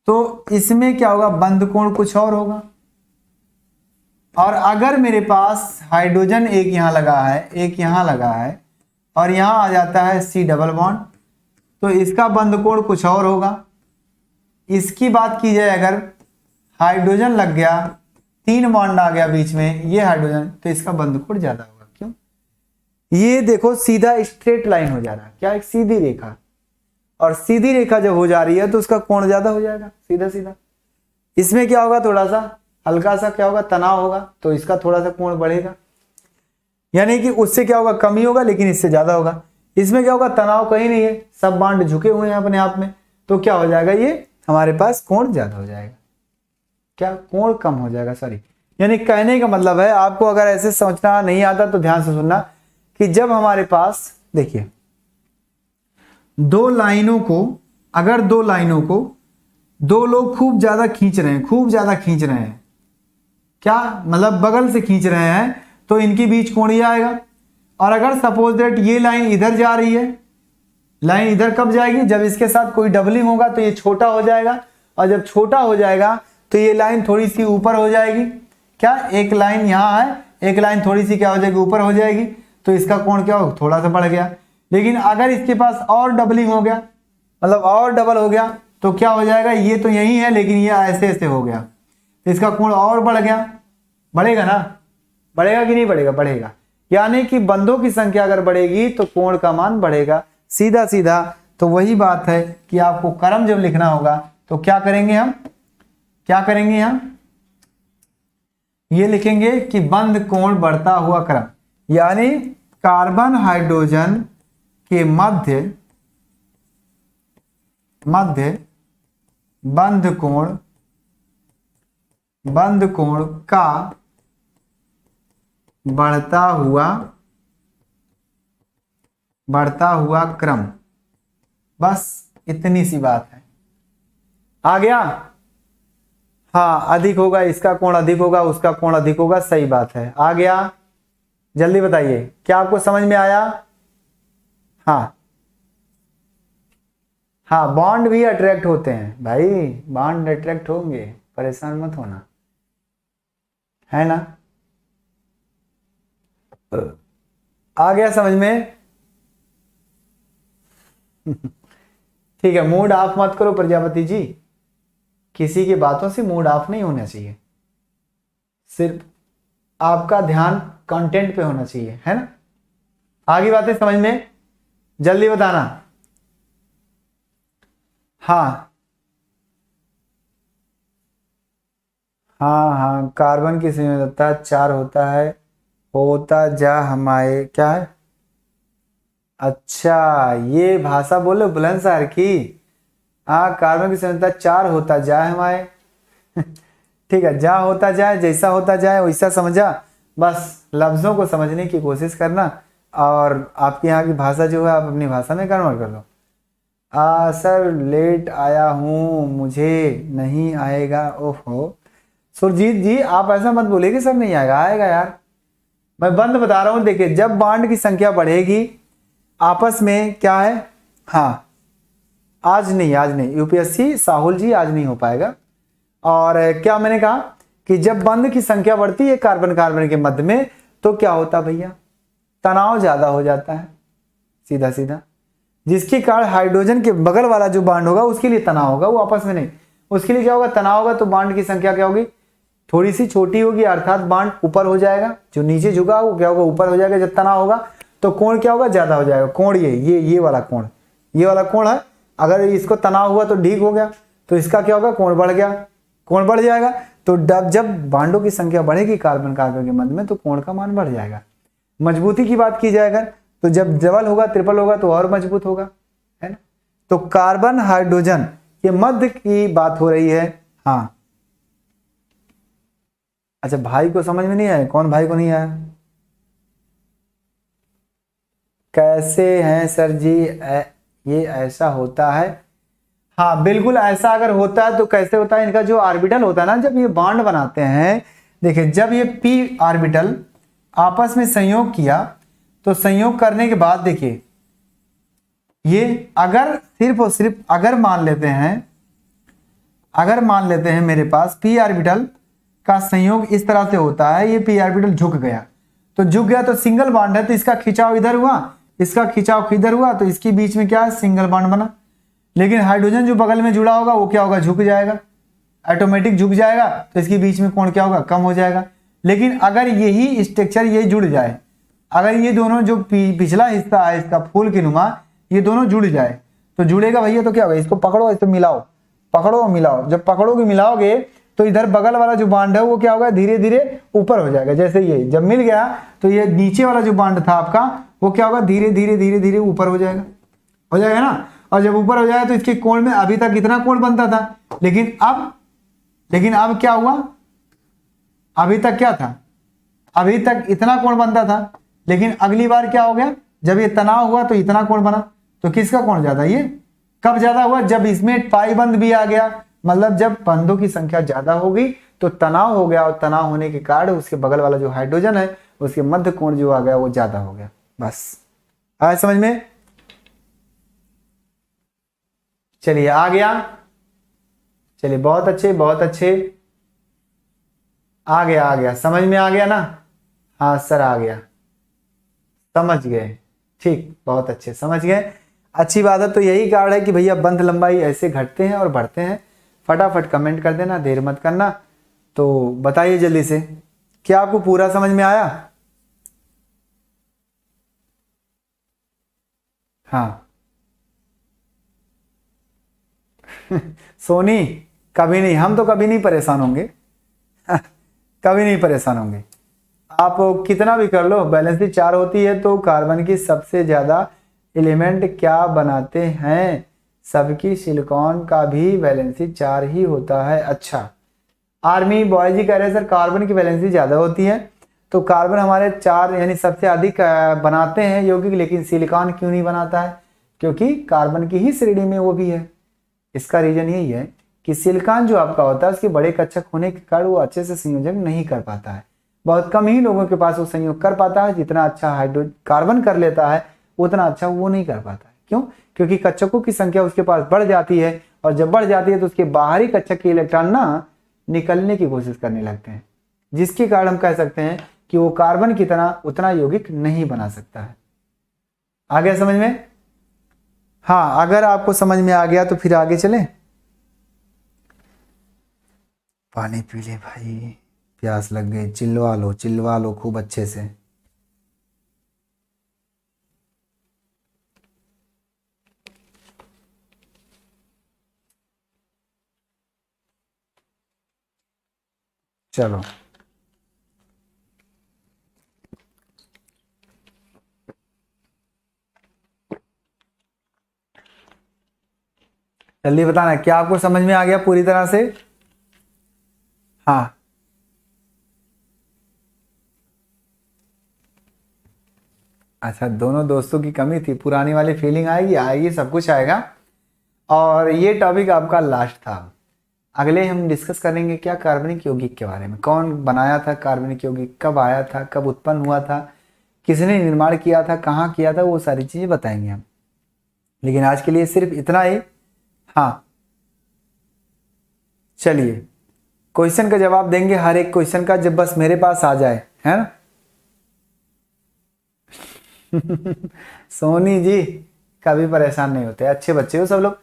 तो इसमें क्या होगा? बंध कोण कुछ और होगा। और अगर मेरे पास हाइड्रोजन एक यहां लगा है, एक यहां लगा है, और यहां आ जाता है सी डबल बॉन्ड, तो इसका बंध कोण कुछ और होगा। इसकी बात की जाए, अगर हाइड्रोजन लग गया, 3 बॉन्ड आ गया बीच में, ये हाइड्रोजन, तो इसका बंध कोण ज्यादा होगा। क्यों? ये देखो सीधा स्ट्रेट लाइन हो जा रहा है, क्या? एक सीधी रेखा, और सीधी रेखा जब हो जा रही है तो उसका कोण ज्यादा हो जाएगा, सीधा सीधा। इसमें क्या होगा? थोड़ा सा हल्का सा क्या होगा? तनाव होगा, तो इसका थोड़ा सा कोण बढ़ेगा। यानी कि उससे क्या होगा? कमी होगा, लेकिन इससे ज्यादा होगा। इसमें क्या होगा? तनाव कहीं नहीं है, सब बांड झुके हुए हैं अपने आप में, तो क्या हो जाएगा? ये हमारे पास कोण ज्यादा हो जाएगा। क्या? कोण कम हो जाएगा, सॉरी। यानी कहने का मतलब है, आपको अगर ऐसे समझना नहीं आता तो ध्यान से सुनना, कि जब हमारे पास देखिए दो लाइनों को, अगर दो लाइनों को दो लोग खूब ज्यादा खींच रहे हैं, खूब ज्यादा खींच रहे हैं, क्या मतलब बगल से खींच रहे हैं, तो इनके बीच कोण ये आएगा। और अगर सपोज दैट ये लाइन इधर जा रही है, लाइन इधर कब जाएगी? जब इसके साथ कोई डबलिंग होगा तो ये छोटा हो जाएगा, और जब छोटा हो जाएगा तो ये लाइन थोड़ी सी ऊपर हो जाएगी। क्या? एक लाइन यहां है, एक लाइन थोड़ी सी क्या हो जाएगी? ऊपर हो जाएगी, तो इसका कोण क्या हो? थोड़ा सा बढ़ गया। लेकिन अगर इसके पास और डबलिंग हो गया, मतलब और डबल हो गया, तो क्या हो जाएगा? ये तो यही है, लेकिन ये ऐसे ऐसे हो गया, तो इसका कोण और बढ़ गया। बढ़ेगा ना? बढ़ेगा कि नहीं बढ़ेगा? बढ़ेगा। यानी कि बंधों की संख्या अगर बढ़ेगी तो कोण का मान बढ़ेगा, सीधा सीधा। तो वही बात है कि आपको क्रम जब लिखना होगा तो क्या करेंगे हम? क्या करेंगे हम? ये लिखेंगे कि बंध कोण बढ़ता हुआ क्रम, यानी कार्बन हाइड्रोजन के मध्य बंध कोण का बढ़ता हुआ क्रम। बस इतनी सी बात है। आ गया? हाँ, अधिक होगा, इसका कोण अधिक होगा, उसका कोण अधिक होगा, सही बात है। आ गया? जल्दी बताइए, क्या आपको समझ में आया? हाँ हाँ, बॉन्ड भी अट्रैक्ट होते हैं भाई, बॉन्ड अट्रैक्ट होंगे, परेशान मत होना, है ना? आ गया समझ में? ठीक है, मूड ऑफ मत करो प्रजापति जी, किसी की बातों से मूड ऑफ नहीं होना चाहिए, सिर्फ आपका ध्यान कंटेंट पे होना चाहिए, है ना। आगे बातें समझ में, जल्दी बताना। हाँ हाँ हाँ, कार्बन की संयोजकता 4 होता है, होता जा हमारे क्या है। अच्छा, ये भाषा बोलो बुलंदशहर की। हाँ, कार्बन की संयोजकता 4 होता जाए हमारे। ठीक है, जहाँ होता जाए, जैसा होता जाए वैसा समझा, बस लफ्जों को समझने की कोशिश करना, और आपके यहाँ की भाषा जो है आप अपनी भाषा में कन्वर्ट कर लो। सर लेट आया हूँ, मुझे नहीं आएगा। ओहो सुरजीत जी, आप ऐसा मत बोलिए कि सर नहीं आएगा, आएगा यार, मैं बंद बता रहा हूँ। देखिए, जब बांड की संख्या बढ़ेगी आपस में क्या है। हाँ, आज नहीं यूपीएससी साहुल जी, आज नहीं हो पाएगा। और क्या मैंने कहा कि जब बंध की संख्या बढ़ती है कार्बन कार्बन के मध्य में, तो क्या होता भैया, तनाव ज्यादा हो जाता है, सीधा सीधा, जिसके कारण हाइड्रोजन के बगल वाला जो बांड होगा उसके लिए तनाव होगा, वो आपस में नहीं, उसके लिए क्या होगा, तनाव होगा। तो बांड की संख्या क्या होगी, थोड़ी सी छोटी होगी, अर्थात बांड ऊपर हो जाएगा, जो नीचे झुका वो क्या होगा, ऊपर हो जाएगा। जब तनाव होगा तो कोण क्या होगा, ज्यादा हो जाएगा। कोण ये वाला कोण, ये वाला कोण है, अगर इसको तनाव हुआ तो ठीक हो गया, तो इसका क्या होगा, कोण बढ़ गया, कोण बढ़ जाएगा। तो जब बांडों की संख्या बढ़ेगी कार्बन कार्बन के मध्य में, तो कोण का मान बढ़ जाएगा। मजबूती की बात की जाए अगर, तो जब डबल होगा, ट्रिपल होगा, तो और मजबूत होगा, है ना। तो कार्बन हाइड्रोजन के मध्य की बात हो रही है। हाँ, अच्छा, भाई को समझ में नहीं आया, कौन भाई को नहीं आया। कैसे हैं सर जी, ये ऐसा होता है। हाँ बिल्कुल, ऐसा अगर होता है तो कैसे होता है, इनका जो ऑर्बिटल होता है ना, जब ये बॉन्ड बनाते हैं, देखिए जब ये पी ऑर्बिटल आपस में संयोग किया, तो संयोग करने के बाद देखिए, ये अगर सिर्फ और सिर्फ अगर मान लेते हैं मेरे पास पी ऑर्बिटल का संयोग इस तरह से होता है, ये पी ऑर्बिटल झुक गया, तो सिंगल बॉन्ड है, तो इसका खिंचाव इधर हुआ, इसका खिंचाव इधर हुआ, तो इसके बीच में क्या है, सिंगल बॉन्ड बना। लेकिन हाइड्रोजन जो बगल में जुड़ा होगा वो क्या होगा, झुक जाएगा, ऑटोमेटिक झुक जाएगा, तो इसके बीच में कोण क्या होगा, कम हो जाएगा। लेकिन अगर यही स्ट्रक्चर ये जुड़ जाए, अगर ये दोनों जो पिछला हिस्सा है इसका फूल की नुमा, ये दोनों जुड़ जाए, तो जुड़ेगा भैया, तो क्या होगा, इसको पकड़ो, इसको मिलाओ, पकड़ो और मिलाओ, जब पकड़ोगे मिलाओगे तो इधर बगल वाला जो बांड है वो क्या होगा, धीरे धीरे ऊपर हो जाएगा। जैसे ये जब मिल गया, तो ये नीचे वाला जो बांड था आपका वो क्या होगा, धीरे धीरे धीरे धीरे ऊपर हो जाएगा, ना। और जब ऊपर हो जाएगा तो इसके कोण में अभी तक इतना कोण बनता था, लेकिन अब क्या हुआ, अभी तक क्या था, अभी तक इतना कोण बनता था, लेकिन अगली बार क्या हो गया, जब ये तनाव हुआ तो इतना कोण बना। तो किसका कोण ज्यादा, ये कब ज्यादा हुआ, जब इसमें पाई बंध भी आ गया, मतलब जब बंधों की संख्या ज्यादा होगी तो तनाव हो गया, और तनाव होने के कारण उसके बगल वाला जो हाइड्रोजन है उसके मध्य कोण जो आ गया वो ज्यादा हो गया। बस आया समझ में, चलिए आ गया, चलिए बहुत अच्छे बहुत अच्छे, आ गया समझ में आ गया ना। हाँ सर आ गया, समझ गए, ठीक, बहुत अच्छे समझ गए, अच्छी बात है। तो यही कारण है कि भैया बंध लंबाई ऐसे घटते हैं और बढ़ते हैं। फटाफट कमेंट कर देना, देर मत करना। तो बताइए जल्दी से, क्या आपको पूरा समझ में आया। हाँ सोनी, कभी नहीं, हम तो कभी नहीं परेशान होंगे कभी नहीं परेशान होंगे। आप कितना भी कर लो, वैलेंसी 4 होती है तो कार्बन की सबसे ज्यादा एलिमेंट क्या बनाते हैं, सबकी सिलिकॉन का भी वैलेंसी 4 ही होता है। अच्छा, आर्मी बॉय जी कह रहे हैं सर कार्बन की वैलेंसी ज्यादा होती है, तो कार्बन हमारे 4 यानी सबसे अधिक बनाते हैं यौगिक, लेकिन सिलिकॉन क्यों नहीं बनाता है, क्योंकि कार्बन की ही श्रेणी में वो भी है। इसका रीजन यही है कि सिलिकॉन जो आपका होता है उसके बड़े कक्षक होने के कारण वो अच्छे से संयोजन नहीं कर पाता है। बहुत कम ही लोगों के पास वो संयोग कर पाता है, जितना अच्छा कार्बन कर लेता है उतना अच्छा वो नहीं कर पाता है। क्यों, क्योंकि कक्षकों की संख्या उसके पास बढ़ जाती है, और जब बढ़ जाती है तो उसके बाहरी कक्षक के इलेक्ट्रॉन ना निकलने की कोशिश करने लगते हैं, जिसके कारण हम कह सकते हैं कि वो कार्बन की तरह उतना यौगिक नहीं बना सकता है। आ गया समझ में। हाँ, अगर आपको समझ में आ गया तो फिर आगे चलें। पानी पी ले भाई, प्यास लग गई। चिल्लवा लो खूब अच्छे से। चलो जल्दी बताना, क्या आपको समझ में आ गया पूरी तरह से? हाँ, अच्छा, दोनों दोस्तों की कमी थी। पुरानी वाली फीलिंग आएगी, आएगी, सब कुछ आएगा। और ये टॉपिक आपका लास्ट था। अगले हम डिस्कस करेंगे क्या, कार्बनिक यौगिक के बारे में। कौन बनाया था कार्बनिक यौगिक, कब आया था, कब उत्पन्न हुआ था, किसने निर्माण किया था, कहाँ किया था, वो सारी चीज़ें बताएंगे हम। लेकिन आज के लिए सिर्फ इतना ही। हाँ, चलिए क्वेश्चन का जवाब देंगे हर एक क्वेश्चन का, जब बस मेरे पास आ जाए, है ना। सोनी जी कभी परेशान नहीं होते, अच्छे बच्चे हो सब लोग।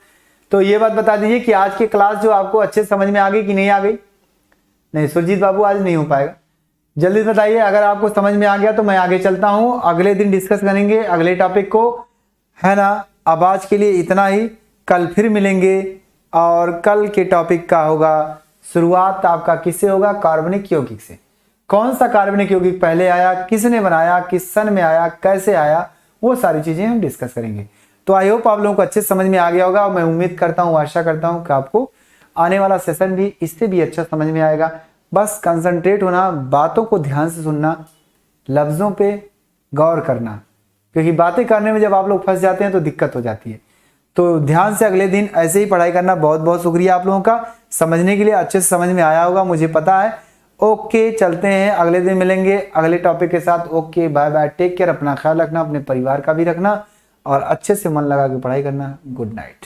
तो ये बात बता दीजिए कि आज की क्लास जो आपको अच्छे समझ में आ गई कि नहीं आ गई? नहीं सुरजीत बाबू, आज नहीं हो पाएगा। जल्दी बताइए, अगर आपको समझ में आ गया तो मैं आगे चलता हूं, अगले दिन डिस्कस करेंगे अगले टॉपिक को, है ना। अब आज के लिए इतना ही, कल फिर मिलेंगे। और कल के टॉपिक का होगा शुरुआत आपका किससे होगा, कार्बनिक यौगिक से। कौन सा कार्बनिक यौगिक पहले आया, किसने बनाया, किस सन में आया, कैसे आया, वो सारी चीजें हम डिस्कस करेंगे। तो आई होप आप लोगों को अच्छे समझ में आ गया होगा। मैं उम्मीद करता हूँ, आशा करता हूँ कि आपको आने वाला सेशन भी इससे भी अच्छा समझ में आएगा। बस कंसंट्रेट होना, बातों को ध्यान से सुनना, लफ्जों पे गौर करना, क्योंकि बातें करने में जब आप लोग फंस जाते हैं तो दिक्कत हो जाती है। तो ध्यान से अगले दिन ऐसे ही पढ़ाई करना। बहुत बहुत शुक्रिया आप लोगों का, समझने के लिए अच्छे से समझ में आया होगा मुझे पता है। ओके, चलते हैं, अगले दिन मिलेंगे अगले टॉपिक के साथ। Okay, bye bye, take care, अपना ख्याल रखना, अपने परिवार का भी रखना, और अच्छे से मन लगा के पढ़ाई करना। Good night.